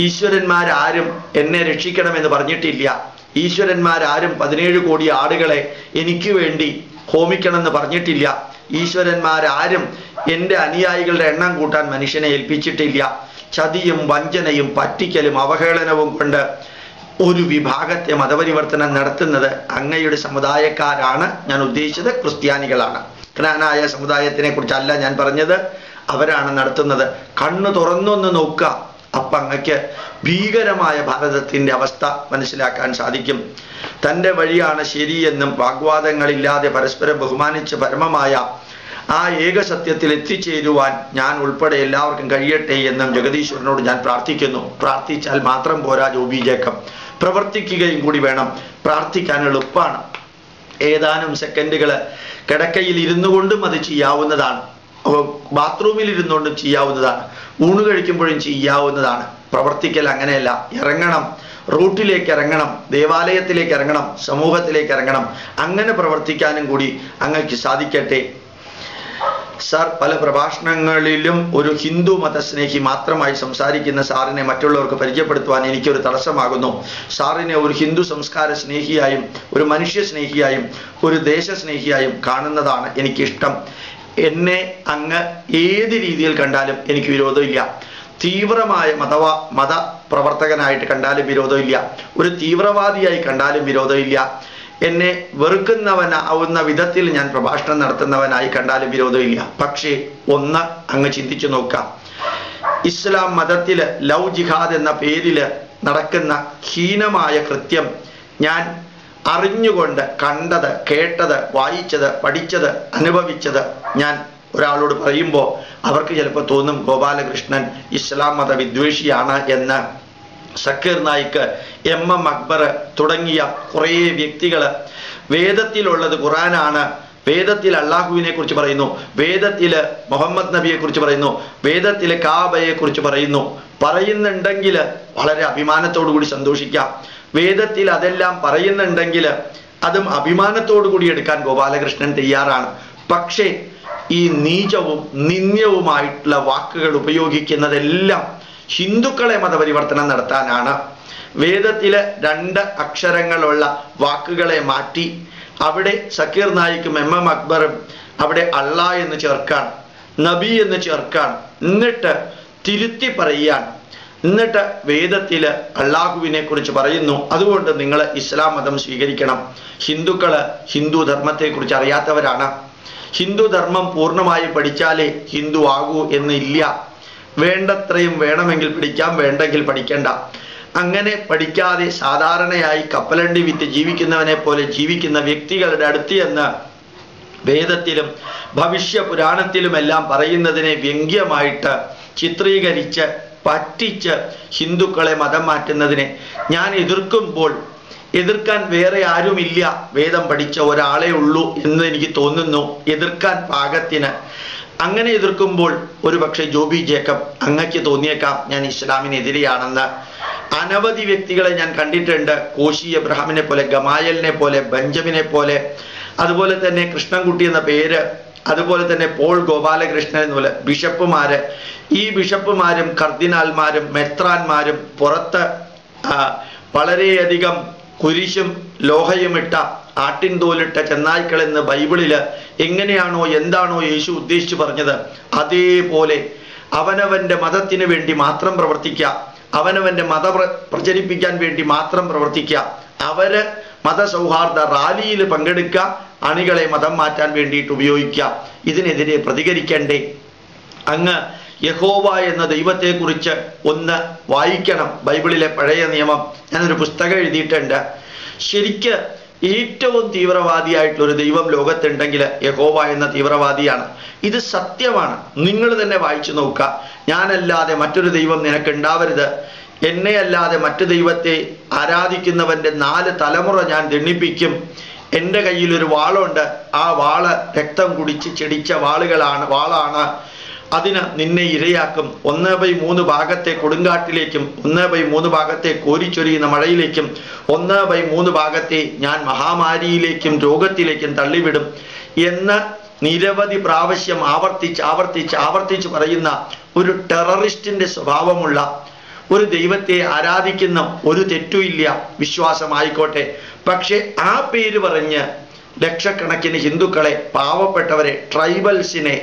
ഈശ്വരന്മാരാരും എന്നെ രക്ഷിക്കണമെന്ന് പറഞ്ഞിട്ടില്ല. ഈശ്വരന്മാരാരും 17 കോടി ആടുകളെ എനിക്ക് വേണ്ടി ഹോമിക്കണമെന്ന് പറഞ്ഞിട്ടില്ല. ഈശ്വരന്മാരാരും എൻ്റെ അനുയായികളുടെ എണ്ണം കൂട്ടാൻ മനുഷ്യനെ ഏൽപ്പിച്ചിട്ടില്ല. ചതിയും വഞ്ചനയും പറ്റിക്കലും അവഹേളനവും കൊണ്ട് ഒരു വിഭാഗത്തെ മതപരിവർത്തനം നടത്തുന്നത് അങ്ങയുടെ സമുദായക്കാരാണ്. ഞാൻ ഉദ്ദേശിച്ചത് ക്രിസ്ത്യാനികളാണ്. ജ്ഞാനായ സമുദായത്തിനെ കുറിച്ചല്ല ഞാൻ പറഞ്ഞത്. അവരാണ് നടത്തുന്നത്. കണ്ണു തുറന്നൊന്ന് നോക്കുക. അപ്പം അങ്ങക്ക് ഭീകരമായ ഭാരതത്തിൻ്റെ അവസ്ഥ മനസ്സിലാക്കാൻ സാധിക്കും. തൻ്റെ വഴിയാണ് ശരിയെന്നും വാഗ്വാദങ്ങളില്ലാതെ പരസ്പരം ബഹുമാനിച്ച് പരമമായ ആ ഏകസത്യത്തിൽ എത്തിച്ചേരുവാൻ ഞാൻ ഉൾപ്പെടെ എല്ലാവർക്കും കഴിയട്ടെ എന്നും ജഗദീശ്വരനോട് ഞാൻ പ്രാർത്ഥിക്കുന്നു. പ്രാർത്ഥിച്ചാൽ മാത്രം പോരാ ജോബി ജേക്കബ്, പ്രവർത്തിക്കുകയും കൂടി വേണം. പ്രാർത്ഥിക്കാൻ എളുപ്പമാണ്. ഏതാനും സെക്കൻഡുകൾ കിടക്കയിൽ ഇരുന്നു കൊണ്ടും അത് ചെയ്യാവുന്നതാണ്. ബാത്റൂമിൽ ഇരുന്നുകൊണ്ടും ചെയ്യാവുന്നതാണ്. ഊണ് കഴിക്കുമ്പോഴും ചെയ്യാവുന്നതാണ്. പ്രവർത്തിക്കൽ അങ്ങനെയല്ല. ഇറങ്ങണം, റൂട്ടിലേക്ക് ഇറങ്ങണം, ദേവാലയത്തിലേക്ക് ഇറങ്ങണം, സമൂഹത്തിലേക്ക് ഇറങ്ങണം. അങ്ങനെ പ്രവർത്തിക്കാനും കൂടി അങ്ങക്ക് സാധിക്കട്ടെ. സാർ, പല പ്രഭാഷണങ്ങളിലും ഒരു ഹിന്ദു മതസ്നേഹി മാത്രമായി സംസാരിക്കുന്ന സാറിനെ മറ്റുള്ളവർക്ക് പരിചയപ്പെടുത്തുവാൻ എനിക്കൊരു തടസ്സമാകുന്നു. സാറിനെ ഒരു ഹിന്ദു സംസ്കാര സ്നേഹിയായും ഒരു മനുഷ്യ സ്നേഹിയായും ഒരു ദേശസ്നേഹിയായും കാണുന്നതാണ് എനിക്കിഷ്ടം. എന്നെ അങ്ങ് ഏത് രീതിയിൽ കണ്ടാലും എനിക്ക് വിരോധമില്ല. തീവ്രമായ മത പ്രവർത്തകനായിട്ട് കണ്ടാലും വിരോധമില്ല. ഒരു തീവ്രവാദിയായി കണ്ടാലും വിരോധമില്ല. എന്നെ വെറുക്കുന്നവനാവുന്ന വിധത്തിൽ ഞാൻ പ്രഭാഷണം നടത്തുന്നവനായി കണ്ടാലും വിരോധമില്ല. പക്ഷേ ഒന്ന് അങ്ങ് ചിന്തിച്ചു നോക്കാം. ഇസ്ലാം മതത്തിൽ ലവ് ജിഹാദ് എന്ന പേരിൽ നടക്കുന്ന ഹീനമായ കൃത്യം ഞാൻ അറിഞ്ഞുകൊണ്ട് കണ്ടത്, കേട്ടത്, വായിച്ചത്, പഠിച്ചത്, അനുഭവിച്ചത് ഞാൻ ഒരാളോട് പറയുമ്പോൾ അവർക്ക് ചിലപ്പോൾ തോന്നും ഗോപാലകൃഷ്ണൻ ഇസ്ലാം മത വിദ്വേഷിയാണ് എന്ന്. സക്കീർ നായിക്ക്, MM അക്ബർ തുടങ്ങിയ കുറേ വ്യക്തികൾ വേദത്തിലുള്ളത് ഖുറാനാണ്, വേദത്തിൽ അള്ളാഹുവിനെ കുറിച്ച് പറയുന്നു, വേദത്തിൽ മുഹമ്മദ് നബിയെ കുറിച്ച് പറയുന്നു, വേദത്തിൽ കാബയെ കുറിച്ച് പറയുന്നുണ്ടെങ്കിൽ വളരെ അഭിമാനത്തോടു കൂടി സന്തോഷിക്കാം. വേദത്തിൽ അതെല്ലാം പറയുന്നുണ്ടെങ്കിൽ അതും അഭിമാനത്തോടു കൂടി എടുക്കാൻ ഗോപാലകൃഷ്ണൻ തയ്യാറാണ്. പക്ഷേ ഈ നീചവും നിന്ദ്യവുമായിട്ടുള്ള വാക്കുകൾ ഉപയോഗിക്കുന്നതെല്ലാം ഹിന്ദുക്കളെ മതപരിവർത്തനം നടത്താനാണ്. വേദത്തിലെ 2 അക്ഷരങ്ങളുള്ള വാക്കുകളെ മാറ്റി അവിടെ സക്കീർ നായിക്കും MM അക്ബറും അവിടെ അള്ളാ എന്ന് ചേർക്കാൻ, നബി എന്ന് ചേർക്കാൻ, എന്നിട്ട് തിരുത്തി പറയാൻ, എന്നിട്ട് വേദത്തിൽ അള്ളാഹുവിനെ കുറിച്ച് പറയുന്നു. അതുകൊണ്ട് നിങ്ങൾ ഇസ്ലാം മതം സ്വീകരിക്കണം. ഹിന്ദുക്കള് ഹിന്ദു ധർമ്മത്തെക്കുറിച്ച് അറിയാത്തവരാണ്. ഹിന്ദു ധർമ്മം പൂർണ്ണമായി പഠിച്ചാലേ ഹിന്ദു ആകൂ എന്നില്ല. വേണ്ടത്രയും വേണമെങ്കിൽ പഠിക്കാം, വേണ്ടെങ്കിൽ പഠിക്കണ്ട. അങ്ങനെ പഠിക്കാതെ സാധാരണയായി കപ്പലണ്ടി വിറ്റ് ജീവിക്കുന്നവനെ പോലെ ജീവിക്കുന്ന വ്യക്തികളുടെ അടുത്ത് എന്ന് വേദത്തിലും ഭവിഷ്യ പുരാണത്തിലുമെല്ലാം പറയുന്നതിനെ വ്യംഗ്യമായിട്ട് ചിത്രീകരിച്ച് പറ്റിച്ച് ഹിന്ദുക്കളെ മതം മാറ്റുന്നതിനെ ഞാൻ എതിർക്കുമ്പോൾ എതിർക്കാൻ വേറെ ആരുമില്ല. വേദം പഠിച്ച ഒരാളെ ഉള്ളൂ എന്ന് എനിക്ക് തോന്നുന്നു എതിർക്കാൻ പാകത്തിന്. അങ്ങനെ എതിർക്കുമ്പോൾ ഒരു പക്ഷേ ജോബി ജേക്കബ് അങ്ങക്ക് തോന്നിയേക്കാം ഞാൻ ഇസ്ലാമിനെതിരെയാണെന്ന്. അനവധി വ്യക്തികളെ ഞാൻ കണ്ടിട്ടുണ്ട്. കോശി എബ്രഹാമിനെ പോലെ, ഗമായലിനെ പോലെ, ബെഞ്ചമിനെ പോലെ, അതുപോലെ തന്നെ കൃഷ്ണൻകുട്ടി എന്ന പേര്, അതുപോലെ തന്നെ പോൾ ഗോപാലകൃഷ്ണൻ എന്നുപോലെ ബിഷപ്പുമാര്. ഈ ബിഷപ്പുമാരും കർദിനാൽമാരും മെത്രാന്മാരും പുറത്ത് വളരെയധികം കുരിശും ലോഹയുമിട്ട ആട്ടിൻ തോലിട്ട ചെന്നായ്ക്കളെന്ന് ബൈബിളിൽ എങ്ങനെയാണോ എന്താണോ യേശു ഉദ്ദേശിച്ചു പറഞ്ഞത് അതേപോലെ അവനവൻ്റെ മതത്തിന് വേണ്ടി മാത്രം പ്രവർത്തിക്കുക, അവനവൻ്റെ പ്രചരിപ്പിക്കാൻ വേണ്ടി മാത്രം പ്രവർത്തിക്കുക, അവര് മതസൗഹാർദ്ദ റാലിയിൽ പങ്കെടുക്കുക, അണികളെ മതം മാറ്റാൻ വേണ്ടിയിട്ട് ഉപയോഗിക്കുക. ഇതിനെതിരെ പ്രതികരിക്കണ്ടേ? അങ്ങ് യഹോവ എന്ന ദൈവത്തെക്കുറിച്ച് ഒന്ന് വായിക്കണം. ബൈബിളിലെ പഴയ നിയമം ഞാനൊരു പുസ്തകം എഴുതിയിട്ടുണ്ട്. ശരിക്ക് ഏറ്റവും തീവ്രവാദിയായിട്ടുള്ളൊരു ദൈവം ലോകത്തുണ്ടെങ്കിൽ യഹോവ എന്ന തീവ്രവാദിയാണ്. ഇത് സത്യമാണ്. നിങ്ങൾ തന്നെ വായിച്ചു നോക്കുക. ഞാനല്ലാതെ മറ്റൊരു ദൈവം നിനക്കുണ്ടാവരുത്, എന്നെ അല്ലാതെ മറ്റു ദൈവത്തെ ആരാധിക്കുന്നവൻ്റെ 4 തലമുറ ഞാൻ ദണ്ഡിപ്പിക്കും എൻ്റെ കയ്യിലൊരു വാളുണ്ട്, ആ വാള് രക്തം കുടിച്ച് ചെടിച്ച വാളാണ്. അതിന് നിന്നെ ഇരയാക്കും. 1/3 ഭാഗത്തെ കൊടുങ്കാട്ടിലേക്കും 1/3 ഭാഗത്തെ കോരിച്ചൊരിയുന്ന മഴയിലേക്കും 1/3 ഭാഗത്തെ ഞാൻ മഹാമാരിയിലേക്കും രോഗത്തിലേക്കും തള്ളിവിടും എന്ന് നിരവധി പ്രാവശ്യം ആവർത്തിച്ച് പറയുന്ന ഒരു ടെററിസ്റ്റിന്റെ സ്വഭാവമുള്ള ഒരു ദൈവത്തെ ആരാധിക്കുന്ന ഒരു തെറ്റുമില്ല, വിശ്വാസമായിക്കോട്ടെ. പക്ഷെ ആ പേര് പറഞ്ഞ് ലക്ഷക്കണക്കിന് ഹിന്ദുക്കളെ, പാവപ്പെട്ടവരെ, ട്രൈബൽസിനെ,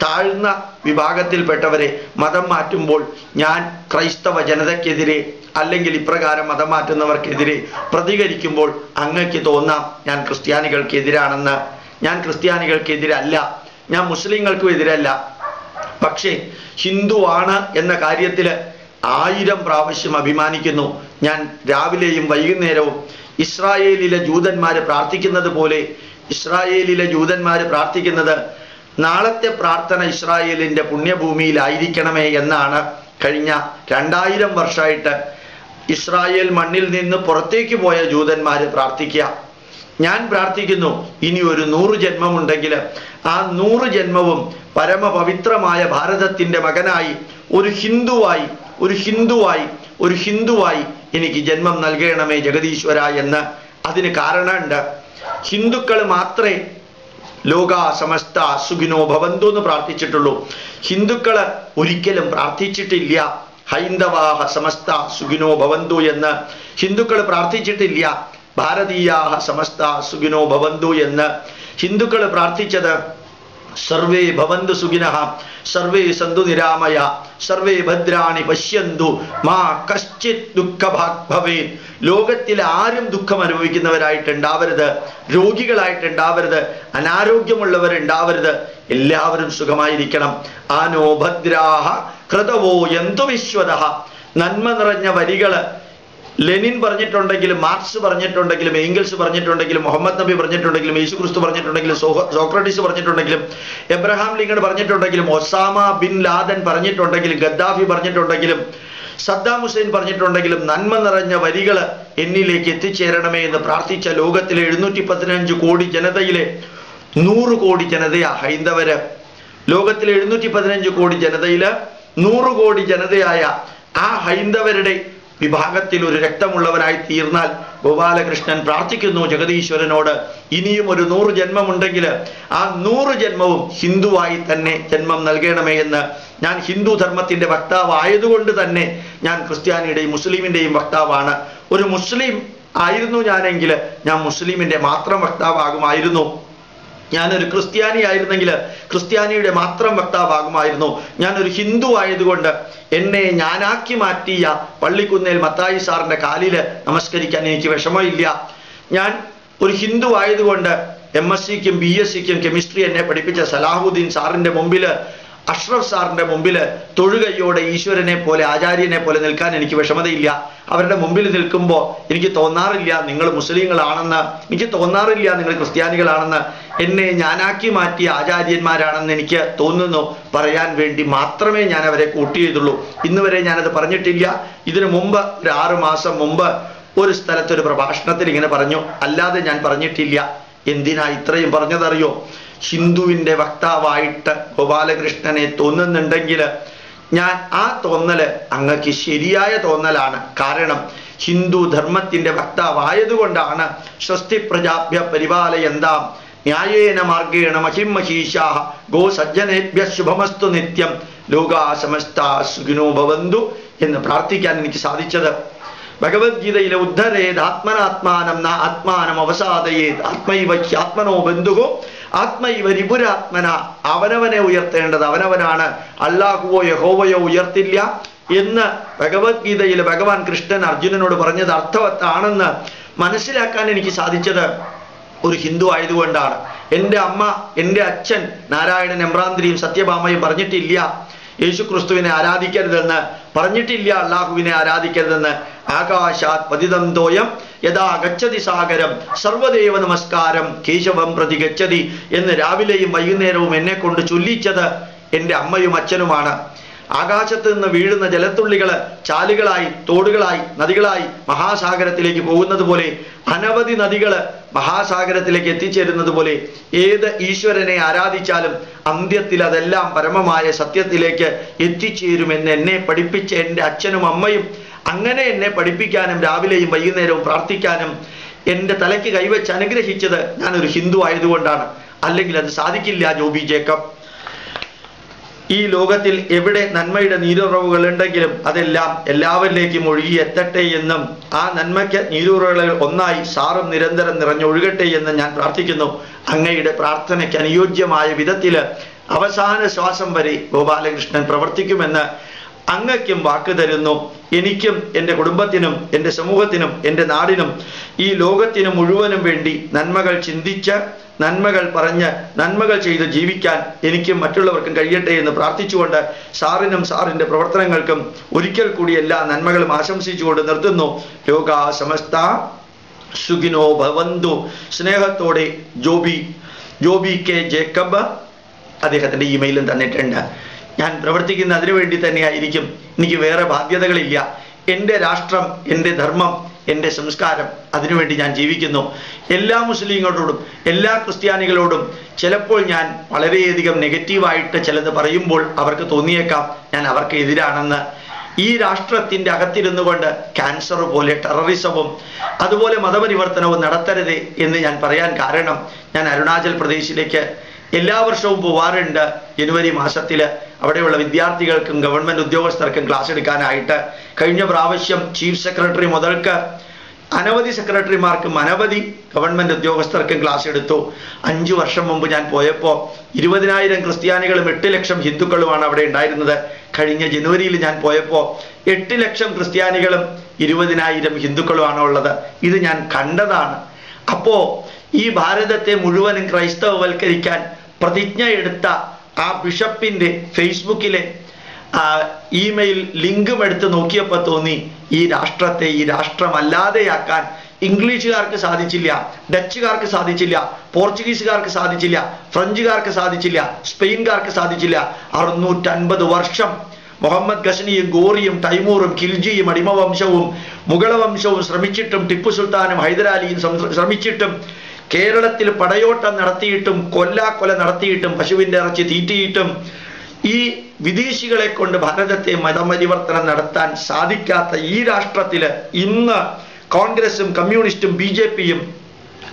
താഴ്ന്ന വിഭാഗത്തിൽപ്പെട്ടവരെ മതം മാറ്റുമ്പോൾ ഞാൻ ക്രൈസ്തവ ജനതയ്ക്കെതിരെ അല്ലെങ്കിൽ ഇപ്രകാരം മതം മാറ്റുന്നവർക്കെതിരെ പ്രതികരിക്കുമ്പോൾ അങ്ങക്ക് തോന്നാം ഞാൻ ക്രിസ്ത്യാനികൾക്കെതിരാണെന്ന്. ഞാൻ ക്രിസ്ത്യാനികൾക്കെതിരല്ല, ഞാൻ മുസ്ലിങ്ങൾക്കും എതിരല്ല. പക്ഷേ ഹിന്ദുവാണ് എന്ന കാര്യത്തിൽ 1000 പ്രാവശ്യം അഭിമാനിക്കുന്നു. ഞാൻ രാവിലെയും വൈകുന്നേരവും ഇസ്രായേലിലെ ജൂതന്മാര് പ്രാർത്ഥിക്കുന്നത് പോലെ, ഇസ്രായേലിലെ ജൂതന്മാര് പ്രാർത്ഥിക്കുന്നത് നാളത്തെ പ്രാർത്ഥന ഇസ്രായേലിന്റെ പുണ്യഭൂമിയിലായിരിക്കണമേ എന്നാണ്. കഴിഞ്ഞ 2000 വർഷമായിട്ട് ഇസ്രായേൽ മണ്ണിൽ നിന്ന് പുറത്തേക്ക് പോയ ജൂതന്മാര് പ്രാർത്ഥിക്കുക. ഞാൻ പ്രാർത്ഥിക്കുന്നു ഇനി ഒരു 100 ജന്മമുണ്ടെങ്കിൽ ആ 100 ജന്മവും പരമപവിത്രമായ ഭാരതത്തിന്റെ മകനായി ഒരു ഹിന്ദുവായി എനിക്ക് ജന്മം നൽകണമേ ജഗദീശ്വര എന്ന്. അതിന് കാരണമുണ്ട്. ഹിന്ദുക്കൾ മാത്രമേ ലോക സമസ്ത സുഖിനോ ഭവന്തു എന്ന് പ്രാർത്ഥിച്ചിട്ടുള്ളൂ. ഹിന്ദുക്കള് ഒരിക്കലും പ്രാർത്ഥിച്ചിട്ടില്ല ഹൈന്ദവാഹ സമസ്ത സുഖിനോ ഭവന്തു എന്ന്. ഹിന്ദുക്കൾ പ്രാർത്ഥിച്ചിട്ടില്ല ഭാരതീയാഹ സമസ്ത സുഖിനോ ഭവന്തു എന്ന്. ഹിന്ദുക്കൾ പ്രാർത്ഥിച്ചത് സർവേ ഭവന്തു സുഖിനഃ സർവേ സന്തു നിരാമയ സർവേ ഭദ്രാണി പശ്യന്തു മാ കശ്ചിത് ദുഃഖഭാഗ് ഭവേത്. ലോകത്തിൽ ആരും ദുഃഖം അനുഭവിക്കുന്നവരായിട്ടുണ്ടാവരുത്, രോഗികളായിട്ടുണ്ടാവരുത്, അനാരോഗ്യമുള്ളവരുണ്ടാവരുത്, എല്ലാവരും സുഖമായിരിക്കണം. ആനോ ഭദ്രാഹ കൃതവോ യന്തു വിശ്വതഃ. നന്മ നിറഞ്ഞ വരികള് ലെനിൻ പറഞ്ഞിട്ടുണ്ടെങ്കിലും, മാർക്സ് പറഞ്ഞിട്ടുണ്ടെങ്കിലും, എംഗൽസ് പറഞ്ഞിട്ടുണ്ടെങ്കിലും, മുഹമ്മദ് നബി പറഞ്ഞിട്ടുണ്ടെങ്കിലും, യേശുക്രിസ്തു പറഞ്ഞിട്ടുണ്ടെങ്കിലും, സോക്രട്ടീസ് പറഞ്ഞിട്ടുണ്ടെങ്കിലും, എബ്രഹാം ലിങ്കൺ പറഞ്ഞിട്ടുണ്ടെങ്കിലും, ഒസാമ ബിൻ ലാദൻ പറഞ്ഞിട്ടുണ്ടെങ്കിലും, ഗദ്ദാഫി പറഞ്ഞിട്ടുണ്ടെങ്കിലും, സദ്ദാം ഹുസൈൻ പറഞ്ഞിട്ടുണ്ടെങ്കിലും, നന്മ നിറഞ്ഞ വരികൾ എന്നിലേക്ക് എത്തിച്ചേരണമേ എന്ന് പ്രാർത്ഥിച്ച ലോകത്തിലെ 715 കോടി ജനതയിലെ 100 കോടി ജനതയാ ഹൈന്ദവര്. ലോകത്തിലെ 715 കോടി ജനതയില് 100 കോടി ജനതയായ ആ ഹൈന്ദവരുടെ വിഭാഗത്തിൽ ഒരു രക്തമുള്ളവനായി തീർന്നാൽ ഗോപാലകൃഷ്ണൻ പ്രാർത്ഥിക്കുന്നു ജഗദീശ്വരനോട് ഇനിയും ഒരു 100 ജന്മമുണ്ടെങ്കിൽ ആ 100 ജന്മവും ഹിന്ദുവായി തന്നെ ജന്മം നൽകണമേ എന്ന്. ഞാൻ ഹിന്ദു ധർമ്മത്തിന്റെ വക്താവ് ആയതുകൊണ്ട് തന്നെ ഞാൻ ക്രിസ്ത്യാനിയുടെയും മുസ്ലിമിന്റെയും വക്താവാണ്. ഒരു മുസ്ലിം ആയിരുന്നു ഞാനെങ്കിൽ ഞാൻ മുസ്ലിമിന്റെ മാത്രം വക്താവാകുമായിരുന്നു. ഞാനൊരു ക്രിസ്ത്യാനി ആയിരുന്നെങ്കിൽ ക്രിസ്ത്യാനിയുടെ മാത്രം വക്താവാകുമായിരുന്നു. ഞാനൊരു ഹിന്ദു ആയതുകൊണ്ട് എന്നെ ഞാനാക്കി മാറ്റിയ പള്ളിക്കുന്നേൽ മത്തായി സാറിന്റെ കാലില് നമസ്കരിക്കാൻ എനിക്ക് വിഷമമില്ല. ഞാൻ ഒരു ഹിന്ദു ആയതുകൊണ്ട് MSc-ക്കും BSc-ക്കും കെമിസ്ട്രി എന്നെ പഠിപ്പിച്ച സലാഹുദ്ദീൻ സാറിന്റെ മുമ്പില്, അഷ്റഫ് സാറിന്റെ മുമ്പില് തൊഴുകയ്യോടെ ഈശ്വരനെ പോലെ ആചാര്യനെ പോലെ നിൽക്കാൻ എനിക്ക് വിഷമതയില്ല. അവരുടെ മുമ്പിൽ നിൽക്കുമ്പോൾ എനിക്ക് തോന്നാറില്ല നിങ്ങൾ മുസ്ലിങ്ങളാണെന്ന്, എനിക്ക് തോന്നാറില്ല നിങ്ങൾ ക്രിസ്ത്യാനികളാണെന്ന്. എന്നെ ഞാനാക്കി മാറ്റിയ ആചാര്യന്മാരാണെന്ന് എനിക്ക് തോന്നുന്നു. പറയാൻ വേണ്ടി മാത്രമേ ഞാൻ അവരെ കൂട്ടിയതുള്ളൂ. ഇന്ന് വരെ ഞാനത് പറഞ്ഞിട്ടില്ല. ഇതിനു മുമ്പ് ഒരു 6 മാസം മുമ്പ് ഒരു സ്ഥലത്തൊരു പ്രഭാഷണത്തിൽ ഇങ്ങനെ പറഞ്ഞു, അല്ലാതെ ഞാൻ പറഞ്ഞിട്ടില്ല. എന്തിനാ ഇത്രയും പറഞ്ഞതറിയോ? ഹിന്ദുവിന്റെ വക്താവായിട്ട് ഗോപാലകൃഷ്ണനെ തോന്നുന്നുണ്ടെങ്കിൽ ഞാൻ ആ തോന്നല് അങ്ങക്ക് ശരിയായ തോന്നലാണ്. കാരണം ഹിന്ദു ധർമ്മത്തിന്റെ വക്താവായതുകൊണ്ടാണ്. സ്വസ്തി പ്രജാഭ്യ പരിപാലയന്താം ന്യായേന മാർഗേണ മഹിം മഹീഷാഃ ഗോ സജ്ജനേഭ്യ ശുഭമസ്തു നിത്യം ലോകാ സമസ്താ സുഖിനോ ഭവന്തു എന്ന് പ്രാർത്ഥിക്കാൻ എനിക്ക് സാധിച്ചത്. ഭഗവത്ഗീതയിലെ ഉദ്ധരേത് ആത്മനാത്മാനം ന ആത്മാനം അവസാദയേത് ആത്മൈവ ഹ്യാത്മനോ ബന്ധുവോ ആത്മൈവ രിപുരാത്മന. അവനവനെ ഉയർത്തേണ്ടത് അവനവനാണ്, അല്ലാഹുവോ യഹോവയോ ഉയർത്തില്ല എന്ന് ഭഗവത്ഗീതയിൽ ഭഗവാൻ കൃഷ്ണൻ അർജുനനോട് പറഞ്ഞത് അർത്ഥവത്താണെന്ന് മനസ്സിലാക്കാൻ എനിക്ക് സാധിച്ചത് ഒരു ഹിന്ദു ആയതുകൊണ്ടാണ്. എൻ്റെ അമ്മ, എൻ്റെ അച്ഛൻ നാരായണൻ എമ്രാന്തിരിയും സത്യഭാമയും പറഞ്ഞിട്ടില്ല യേശുക്രിസ്തുവിനെ ആരാധിക്കരുതെന്ന്, പറഞ്ഞിട്ടില്ല അള്ളാഹുവിനെ ആരാധിക്കരുതെന്ന്. ആകാശാത് പതിതം തോയം യഥാ ഗച്ഛതി സാഗരം സർവദേവ നമസ്കാരം കേശവം പ്രതി ഗച്ഛതി എന്ന് രാവിലെയും വൈകുന്നേരവും എന്നെ കൊണ്ട് ചൊല്ലിച്ചത് എൻ്റെ അമ്മയും അച്ഛനുമാണ്. ആകാശത്ത് നിന്ന് വീഴുന്ന ജലത്തുള്ളികൾ ചാലുകളായി, തോടുകളായി, നദികളായി മഹാസാഗരത്തിലേക്ക് പോകുന്നത് പോലെ, അനവധി നദികൾ മഹാസാഗരത്തിലേക്ക് എത്തിച്ചേരുന്നത് പോലെ, ഏത് ഈശ്വരനെ ആരാധിച്ചാലും അന്ത്യത്തിൽ അതെല്ലാം പരമമായ സത്യത്തിലേക്ക് എത്തിച്ചേരുമെന്ന് എന്നെ പഠിപ്പിച്ച എൻ്റെ അച്ഛനും അമ്മയും, അങ്ങനെ എന്നെ പഠിപ്പിക്കാനും രാവിലെയും വൈകുന്നേരവും പ്രാർത്ഥിക്കാനും എൻ്റെ തലയ്ക്ക് കൈവച്ച് അനുഗ്രഹിച്ചത് ഞാനൊരു ഹിന്ദു ആയതുകൊണ്ടാണ്. അല്ലെങ്കിൽ അത് സാധിക്കില്ല ജോബി ജേക്കബ്. ഈ ലോകത്തിൽ എവിടെ നന്മയുടെ നീരുറവുകൾ ഉണ്ടെങ്കിലും അതെല്ലാം എല്ലാവരിലേക്കും ഒഴുകി എത്തട്ടെ എന്നും ആ നന്മയ്ക്ക് നീരുറവുകളിൽ ഒന്നായി സാറും നിരന്തരം നിറഞ്ഞൊഴുകട്ടെ എന്ന് ഞാൻ പ്രാർത്ഥിക്കുന്നു. അങ്ങയുടെ പ്രാർത്ഥനയ്ക്ക് അനുയോജ്യമായ വിധത്തിൽ അവസാന ശ്വാസം വരെ ഗോപാലകൃഷ്ണൻ പ്രവർത്തിക്കുമെന്ന് അങ്ങയ്ക്കും വാക്ക് തരുന്നു. എനിക്കും എൻ്റെ കുടുംബത്തിനും എൻ്റെ സമൂഹത്തിനും എൻ്റെ നാടിനും ഈ ലോകത്തിനും മുഴുവനും വേണ്ടി നന്മകൾ ചിന്തിച്ച്, നന്മകൾ പറഞ്ഞ്, നന്മകൾ ചെയ്ത് ജീവിക്കാൻ എനിക്കും മറ്റുള്ളവർക്കും കഴിയട്ടെ എന്ന് പ്രാർത്ഥിച്ചുകൊണ്ട് സാറിനും സാറിൻ്റെ പ്രവർത്തനങ്ങൾക്കും ഒരിക്കൽ കൂടി എല്ലാ നന്മകളും ആശംസിച്ചുകൊണ്ട് നിർത്തുന്നു. ലോകാ സമസ്ത സുഖിനോ ഭവന്തു. സ്നേഹത്തോടെ ജോബി കെ ജേക്കബ്. അദ്ദേഹത്തിൻ്റെ ഇമെയിലും തന്നിട്ടുണ്ട്. ഞാൻ പ്രവർത്തിക്കുന്ന അതിനു വേണ്ടി തന്നെയായിരിക്കും. എനിക്ക് വേറെ ബാധ്യതകളില്ല. എൻ്റെ രാഷ്ട്രം, എൻ്റെ ധർമ്മം, എൻ്റെ സംസ്കാരം, അതിനുവേണ്ടി ഞാൻ ജീവിക്കുന്നു. എല്ലാ മുസ്ലിങ്ങളോടും എല്ലാ ക്രിസ്ത്യാനികളോടും ചിലപ്പോൾ ഞാൻ വളരെയധികം നെഗറ്റീവായിട്ട് ചിലത് പറയുമ്പോൾ അവർക്ക് തോന്നിയേക്കാം ഞാൻ അവർക്ക് എതിരാണെന്ന്. ഈ രാഷ്ട്രത്തിൻ്റെ അകത്തിരുന്നു കൊണ്ട് ക്യാൻസർ പോലെ ടെററിസവും അതുപോലെ മതപരിവർത്തനവും നടത്തരുത് എന്ന് ഞാൻ പറയാൻ കാരണം, ഞാൻ അരുണാചൽ പ്രദേശിലേക്ക് എല്ലാ വർഷവും പോവാറുണ്ട്. ജനുവരി മാസത്തിൽ അവിടെയുള്ള വിദ്യാർത്ഥികൾക്കും ഗവൺമെൻറ് ഉദ്യോഗസ്ഥർക്കും ക്ലാസ് എടുക്കാനായിട്ട്. കഴിഞ്ഞ പ്രാവശ്യം ചീഫ് സെക്രട്ടറി മുതൽക്ക് അനവധി സെക്രട്ടറിമാർക്കും അനവധി ഗവൺമെൻറ് ഉദ്യോഗസ്ഥർക്കും ക്ലാസ് എടുത്തു. 5 വർഷം മുമ്പ് ഞാൻ പോയപ്പോൾ 20,000 ക്രിസ്ത്യാനികളും 8 ലക്ഷം ഹിന്ദുക്കളുമാണ് അവിടെ ഉണ്ടായിരുന്നത്. കഴിഞ്ഞ ജനുവരിയിൽ ഞാൻ പോയപ്പോൾ 8 ലക്ഷം ക്രിസ്ത്യാനികളും 20,000 ഹിന്ദുക്കളുമാണ് ഉള്ളത്. ഇത് ഞാൻ കണ്ടതാണ്. അപ്പോൾ ഈ ഭാരതത്തെ മുഴുവനും ക്രൈസ്തവവൽക്കരിക്കാൻ പ്രതിജ്ഞ എടുത്ത ആ ബിഷപ്പിൻ്റെ ഫേസ്ബുക്കിലെ ഇമെയിൽ ലിങ്കും എടുത്ത് നോക്കിയപ്പോൾ തോന്നി, ഈ രാഷ്ട്രത്തെ ഈ രാഷ്ട്രമല്ലാതെയാക്കാൻ ഇംഗ്ലീഷുകാർക്ക് സാധിച്ചില്ല, ഡച്ചുകാർക്ക് സാധിച്ചില്ല, പോർച്ചുഗീസുകാർക്ക് സാധിച്ചില്ല, ഫ്രഞ്ചുകാർക്ക് സാധിച്ചില്ല, സ്പെയിൻകാർക്ക് സാധിച്ചില്ല. 650 വർഷം മുഹമ്മദ് ഗസ്നിയും ഗോറിയും തൈമൂറും ഖിൽജിയും അടിമവംശവും മുഗളവംശവും ശ്രമിച്ചിട്ടും, ടിപ്പു സുൽത്താനും ഹൈദരാലിയും ശ്രമിച്ചിട്ടും, കേരളത്തിൽ പടയോട്ടം നടത്തിയിട്ടും, കൊല്ലാക്കൊല നടത്തിയിട്ടും, പശുവിൻ്റെ ഇറച്ചി തീറ്റിയിട്ടും, ഈ വിദേശികളെ കൊണ്ട് ഭാരതത്തെ മതപരിവർത്തനം നടത്താൻ സാധിക്കാത്ത ഈ രാഷ്ട്രത്തിൽ ഇന്ന് കോൺഗ്രസും കമ്മ്യൂണിസ്റ്റും BJPയും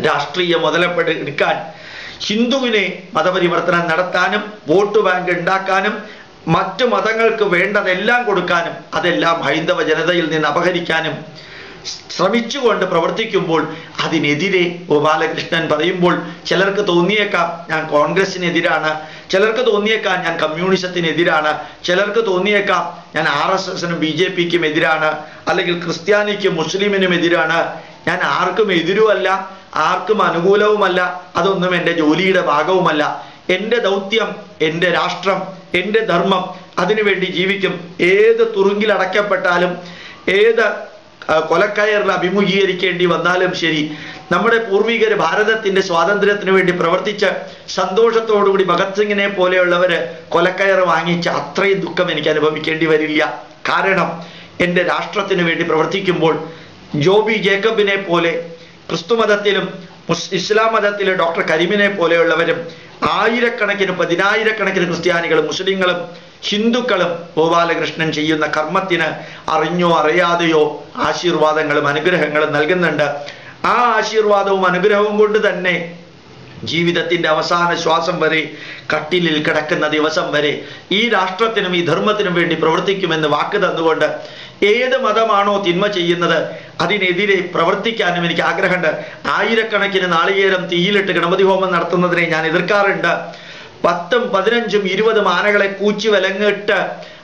രാഷ്ട്രീയ മുതലെടുക്കാൻ, ഹിന്ദുവിനെ മതപരിവർത്തനം നടത്താനും വോട്ട് ബാങ്ക് ഉണ്ടാക്കാനും മറ്റു മതങ്ങൾക്ക് വേണ്ടതെല്ലാം കൊടുക്കാനും അതെല്ലാം ഹൈന്ദവ ജനതയിൽ നിന്ന് അപഹരിക്കാനും ശ്രമിച്ചുകൊണ്ട് പ്രവർത്തിക്കുമ്പോൾ അതിനെതിരെ ഗോപാലകൃഷ്ണൻ പറയുമ്പോൾ ചിലർക്ക് തോന്നിയേക്കാം ഞാൻ കോൺഗ്രസിനെതിരാണ്, ചിലർക്ക് തോന്നിയേക്കാം ഞാൻ കമ്മ്യൂണിസത്തിനെതിരാണ്, ചിലർക്ക് തോന്നിയേക്കാം ഞാൻ RSSനും BJPക്കും എതിരാണ്, അല്ലെങ്കിൽ ക്രിസ്ത്യാനിക്കും മുസ്ലിമിനും എതിരാണ്. ഞാൻ ആർക്കും എതിരുമല്ല, ആർക്കും അനുകൂലവുമല്ല, അതൊന്നും എൻ്റെ ജോലിയുടെ ഭാഗവുമല്ല. എൻ്റെ ദൗത്യം, എൻ്റെ രാഷ്ട്രം, എൻ്റെ ധർമ്മം, അതിനുവേണ്ടി ജീവിക്കും. ഏത് തുറുങ്കിലടക്കപ്പെട്ടാലും ഏത് കൊലക്കയറിൽ അഭിമുഖീകരിക്കേണ്ടി വന്നാലും ശരി, നമ്മുടെ പൂർവികർ ഭാരതത്തിൻ്റെ സ്വാതന്ത്ര്യത്തിന് വേണ്ടി പ്രവർത്തിച്ച് സന്തോഷത്തോടുകൂടി ഭഗത് സിംഗിനെ പോലെയുള്ളവർ കൊലക്കയർ വാങ്ങിച്ച അത്രയും ദുഃഖം എനിക്ക് അനുഭവിക്കേണ്ടി വരില്ല. കാരണം എൻ്റെ രാഷ്ട്രത്തിന് വേണ്ടി പ്രവർത്തിക്കുമ്പോൾ ജോബി ജേക്കബിനെ പോലെ, ക്രിസ്തുമതത്തിലും ഇസ്ലാം മതത്തിലെ ഡോക്ടർ കരീമിനെ പോലെയുള്ളവരും, ആയിരക്കണക്കിന് 10,000കണക്കിന് ക്രിസ്ത്യാനികളും മുസ്ലിങ്ങളും ഹിന്ദുക്കളും ഗോപാലകൃഷ്ണൻ ചെയ്യുന്ന കർമ്മത്തിന് അറിഞ്ഞോ അറിയാതെയോ ആശീർവാദങ്ങളും അനുഗ്രഹങ്ങളും നൽകുന്നുണ്ട്. ആ ആശീർവാദവും അനുഗ്രഹവും കൊണ്ട് തന്നെ ജീവിതത്തിൻ്റെ അവസാന ശ്വാസം വരെ, കട്ടിലിൽ കിടക്കുന്ന ദിവസം വരെ ഈ രാഷ്ട്രത്തിനും ഈ ധർമ്മത്തിനും വേണ്ടി പ്രവർത്തിക്കുമെന്ന് വാക്ക് തന്നുകൊണ്ട്, ഏത് മതമാണോ തിന്മ ചെയ്യുന്നത് അതിനെതിരെ പ്രവർത്തിക്കാനും എനിക്ക് ആഗ്രഹമുണ്ട്. ആയിരക്കണക്കിന് നാളികേരം തീയിലിട്ട് ഗണപതി ഹോമം നടത്തുന്നതിനെ ഞാൻ എതിർക്കാറുണ്ട്. 10, 15, 20 ആനകളെ കൂച്ചി വിലങ്ങിട്ട്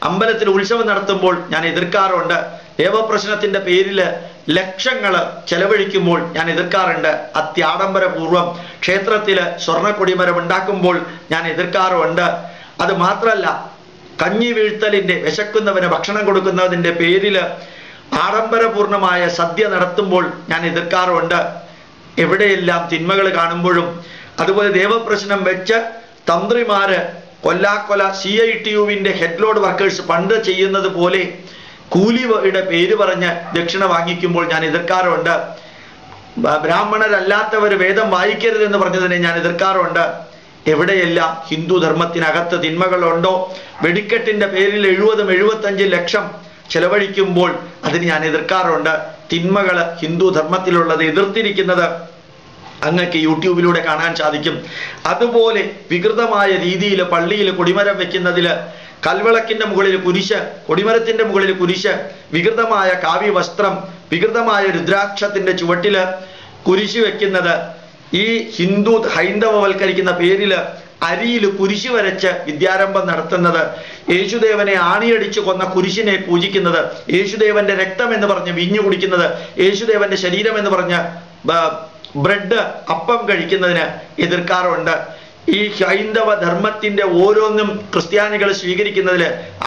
അമ്പലത്തിൽ ഉത്സവം നടത്തുമ്പോൾ ഞാൻ എതിർക്കാറുണ്ട്. ദേവപ്രശ്നത്തിൻ്റെ പേരിൽ ലക്ഷങ്ങൾ ചെലവഴിക്കുമ്പോൾ ഞാൻ എതിർക്കാറുണ്ട്. അത്യാഡംബരപൂർവം ക്ഷേത്രത്തിൽ സ്വർണ്ണക്കൊടിമരം ഉണ്ടാക്കുമ്പോൾ ഞാൻ എതിർക്കാറുണ്ട്. അത് മാത്രമല്ല, കഞ്ഞി വീഴ്ത്തലിൻ്റെ, വിശക്കുന്നവന് ഭക്ഷണം കൊടുക്കുന്നതിൻ്റെ പേരിൽ ആഡംബരപൂർണമായ സദ്യ നടത്തുമ്പോൾ ഞാൻ എതിർക്കാറുണ്ട്. എവിടെയെല്ലാം തിന്മകൾ കാണുമ്പോഴും, അതുപോലെ ദേവപ്രശ്നം വെച്ച് തന്ത്രിമാര് കൊല്ലാക്കൊല CITUവിൻ്റെ ഹെഡ് ലോഡ് വർക്കേഴ്സ് പണ്ട് ചെയ്യുന്നത് പോലെ കൂലിയുടെ പേര് പറഞ്ഞ് ദക്ഷിണ വാങ്ങിക്കുമ്പോൾ ഞാൻ എതിർക്കാറുണ്ട്. ബ്രാഹ്മണരല്ലാത്തവർ വേദം വായിക്കരുതെന്ന് പറഞ്ഞതിനെ ഞാൻ എതിർക്കാറുണ്ട്. എവിടെയെല്ലാം ഹിന്ദു ധർമ്മത്തിനകത്ത് തിന്മകളുണ്ടോ, വെടിക്കെട്ടിൻ്റെ പേരിൽ 70-75 ലക്ഷം ചെലവഴിക്കുമ്പോൾ അതിന് ഞാൻ എതിർക്കാറുണ്ട്. തിന്മകൾ ഹിന്ദു ധർമ്മത്തിലുള്ളത് എതിർത്തിരിക്കുന്നത് അങ്ങക്ക് യൂട്യൂബിലൂടെ കാണാൻ സാധിക്കും. അതുപോലെ വികൃതമായ രീതിയിൽ പള്ളിയിൽ കൊടിമരം വെക്കുന്നതിൽ, കൽവിളക്കിൻ്റെ മുകളിൽ കുരിശ്, കൊടിമരത്തിൻ്റെ മുകളിൽ കുരിശ്, വികൃതമായ കാവ്യവസ്ത്രം, വികൃതമായ രുദ്രാക്ഷത്തിൻ്റെ ചുവട്ടിൽ കുരിശ് വെക്കുന്നത്, ഈ ഹൈന്ദവവൽക്കരിക്കുന്ന പേരിൽ അരിയിൽ കുരിശ് വരച്ച് വിദ്യാരംഭം നടത്തുന്നത്, യേശുദേവനെ ആണിയടിച്ച് കൊന്ന കുരിശിനെ പൂജിക്കുന്നത്, യേശുദേവന്റെ രക്തം എന്ന് പറഞ്ഞ് വീഞ്ഞു കുടിക്കുന്നത്, യേശുദേവന്റെ ശരീരം എന്ന് പറഞ്ഞ് ബ്രെഡ് അപ്പം കഴിക്കുന്നതിന് എതിർക്കാറുണ്ട്. ഈ ഹൈന്ദവ ധർമ്മത്തിൻ്റെ ഓരോന്നും ക്രിസ്ത്യാനികൾ സ്വീകരിക്കുന്നതിൽ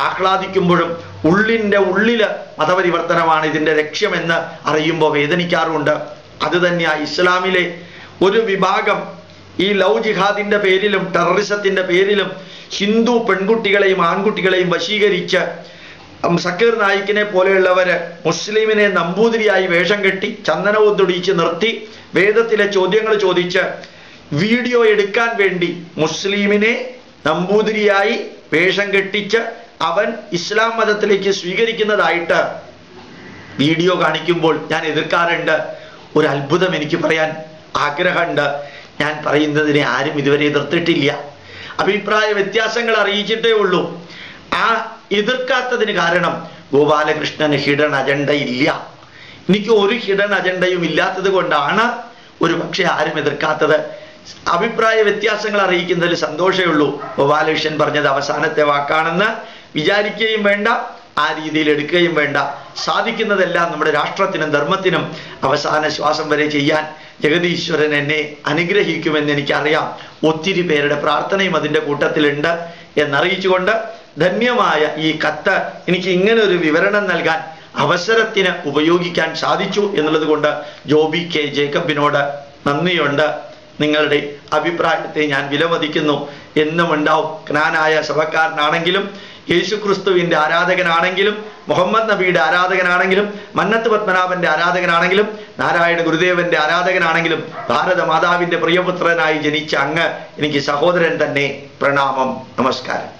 ആഹ്ലാദിക്കുമ്പോഴും ഉള്ളില് മതപരിവർത്തനമാണ് ഇതിൻ്റെ ലക്ഷ്യമെന്ന് അറിയുമ്പോൾ വേദനിക്കാറുണ്ട്. അത് തന്നെയാണ് ഇസ്ലാമിലെ ഒരു വിഭാഗം ഈ ലവ് ജിഹാദിൻ്റെ പേരിലും ടെററിസത്തിൻ്റെ പേരിലും ഹിന്ദു പെൺകുട്ടികളെയും ആൺകുട്ടികളെയും വശീകരിച്ച് സക്കീർ നായിക്കിനെ പോലെയുള്ളവര് മുസ്ലിമിനെ നമ്പൂതിരിയായി വേഷം കെട്ടി ചന്ദനവും തൊടിയിച്ച് നിർത്തി വേദത്തിലെ ചോദ്യങ്ങൾ ചോദിച്ച് വീഡിയോ എടുക്കാൻ വേണ്ടി മുസ്ലിമിനെ നമ്പൂതിരിയായി വേഷം കെട്ടിച്ച് അവൻ ഇസ്ലാം മതത്തിലേക്ക് സ്വീകരിക്കുന്നതായിട്ട് വീഡിയോ കാണിക്കുമ്പോൾ ഞാൻ എതിർക്കാറുണ്ട്. ഒരു അത്ഭുതം എനിക്ക് പറയാൻ ആഗ്രഹമുണ്ട്. ഞാൻ പറയുന്നതിനെ ആരും ഇതുവരെ എതിർത്തിട്ടില്ല. അഭിപ്രായ വ്യത്യാസങ്ങൾ അറിയിച്ചിട്ടേ ഉള്ളൂ. ആ എതിർക്കാത്തതിന് കാരണം ഗോപാലകൃഷ്ണന് ഹിഡൻ അജണ്ട ഇല്ല. എനിക്ക് ഒരു ഹിഡൻ അജണ്ടയും ഇല്ലാത്തത് കൊണ്ടാണ് ഒരു പക്ഷേ ആരും എതിർക്കാത്തത്. അഭിപ്രായ വ്യത്യാസങ്ങൾ അറിയിക്കുന്നതിൽ സന്തോഷമേ ഉള്ളൂ. ഗോപാലകൃഷ്ണൻ പറഞ്ഞത് അവസാനത്തെ വാക്കാണെന്ന് വിചാരിക്കുകയും വേണ്ട, ആ രീതിയിൽ എടുക്കുകയും വേണ്ട. സാധിക്കുന്നതെല്ലാം നമ്മുടെ രാഷ്ട്രത്തിനും ധർമ്മത്തിനും അവസാന ശ്വാസം വരെ ചെയ്യാൻ ജഗതീശ്വരൻ എന്നെ അനുഗ്രഹിക്കുമെന്ന് എനിക്കറിയാം. ഒത്തിരി പേരുടെ പ്രാർത്ഥനയും അതിൻ്റെ കൂട്ടത്തിലുണ്ട് എന്നറിയിച്ചുകൊണ്ട് ധന്യമായ ഈ കത്ത് എനിക്ക് ഇങ്ങനെ ഒരു വിവരണം നൽകാൻ അവസരത്തിന് ഉപയോഗിക്കാൻ സാധിച്ചു എന്നുള്ളത് കൊണ്ട് ജോബി കെ ജേക്കബിനോട് നന്ദിയുണ്ട്. നിങ്ങളുടെ അഭിപ്രായത്തെ ഞാൻ വിലമതിക്കുന്നു. എന്നും ഉണ്ടാവും. ജ്ഞാനായ സഭക്കാരനാണെങ്കിലും യേശുക്രിസ്തുവിൻ്റെ ആരാധകനാണെങ്കിലും മുഹമ്മദ് നബിയുടെ ആരാധകനാണെങ്കിലും മന്നത്ത് പത്മനാഭന്റെ ആരാധകനാണെങ്കിലും നാരായണ ഗുരുദേവന്റെ ആരാധകനാണെങ്കിലും ഭാരത മാതാവിൻ്റെ പ്രിയപുത്രനായി ജനിച്ച അങ്ങ് എനിക്ക് സഹോദരൻ തന്നെ. പ്രണാമം, നമസ്കാരം.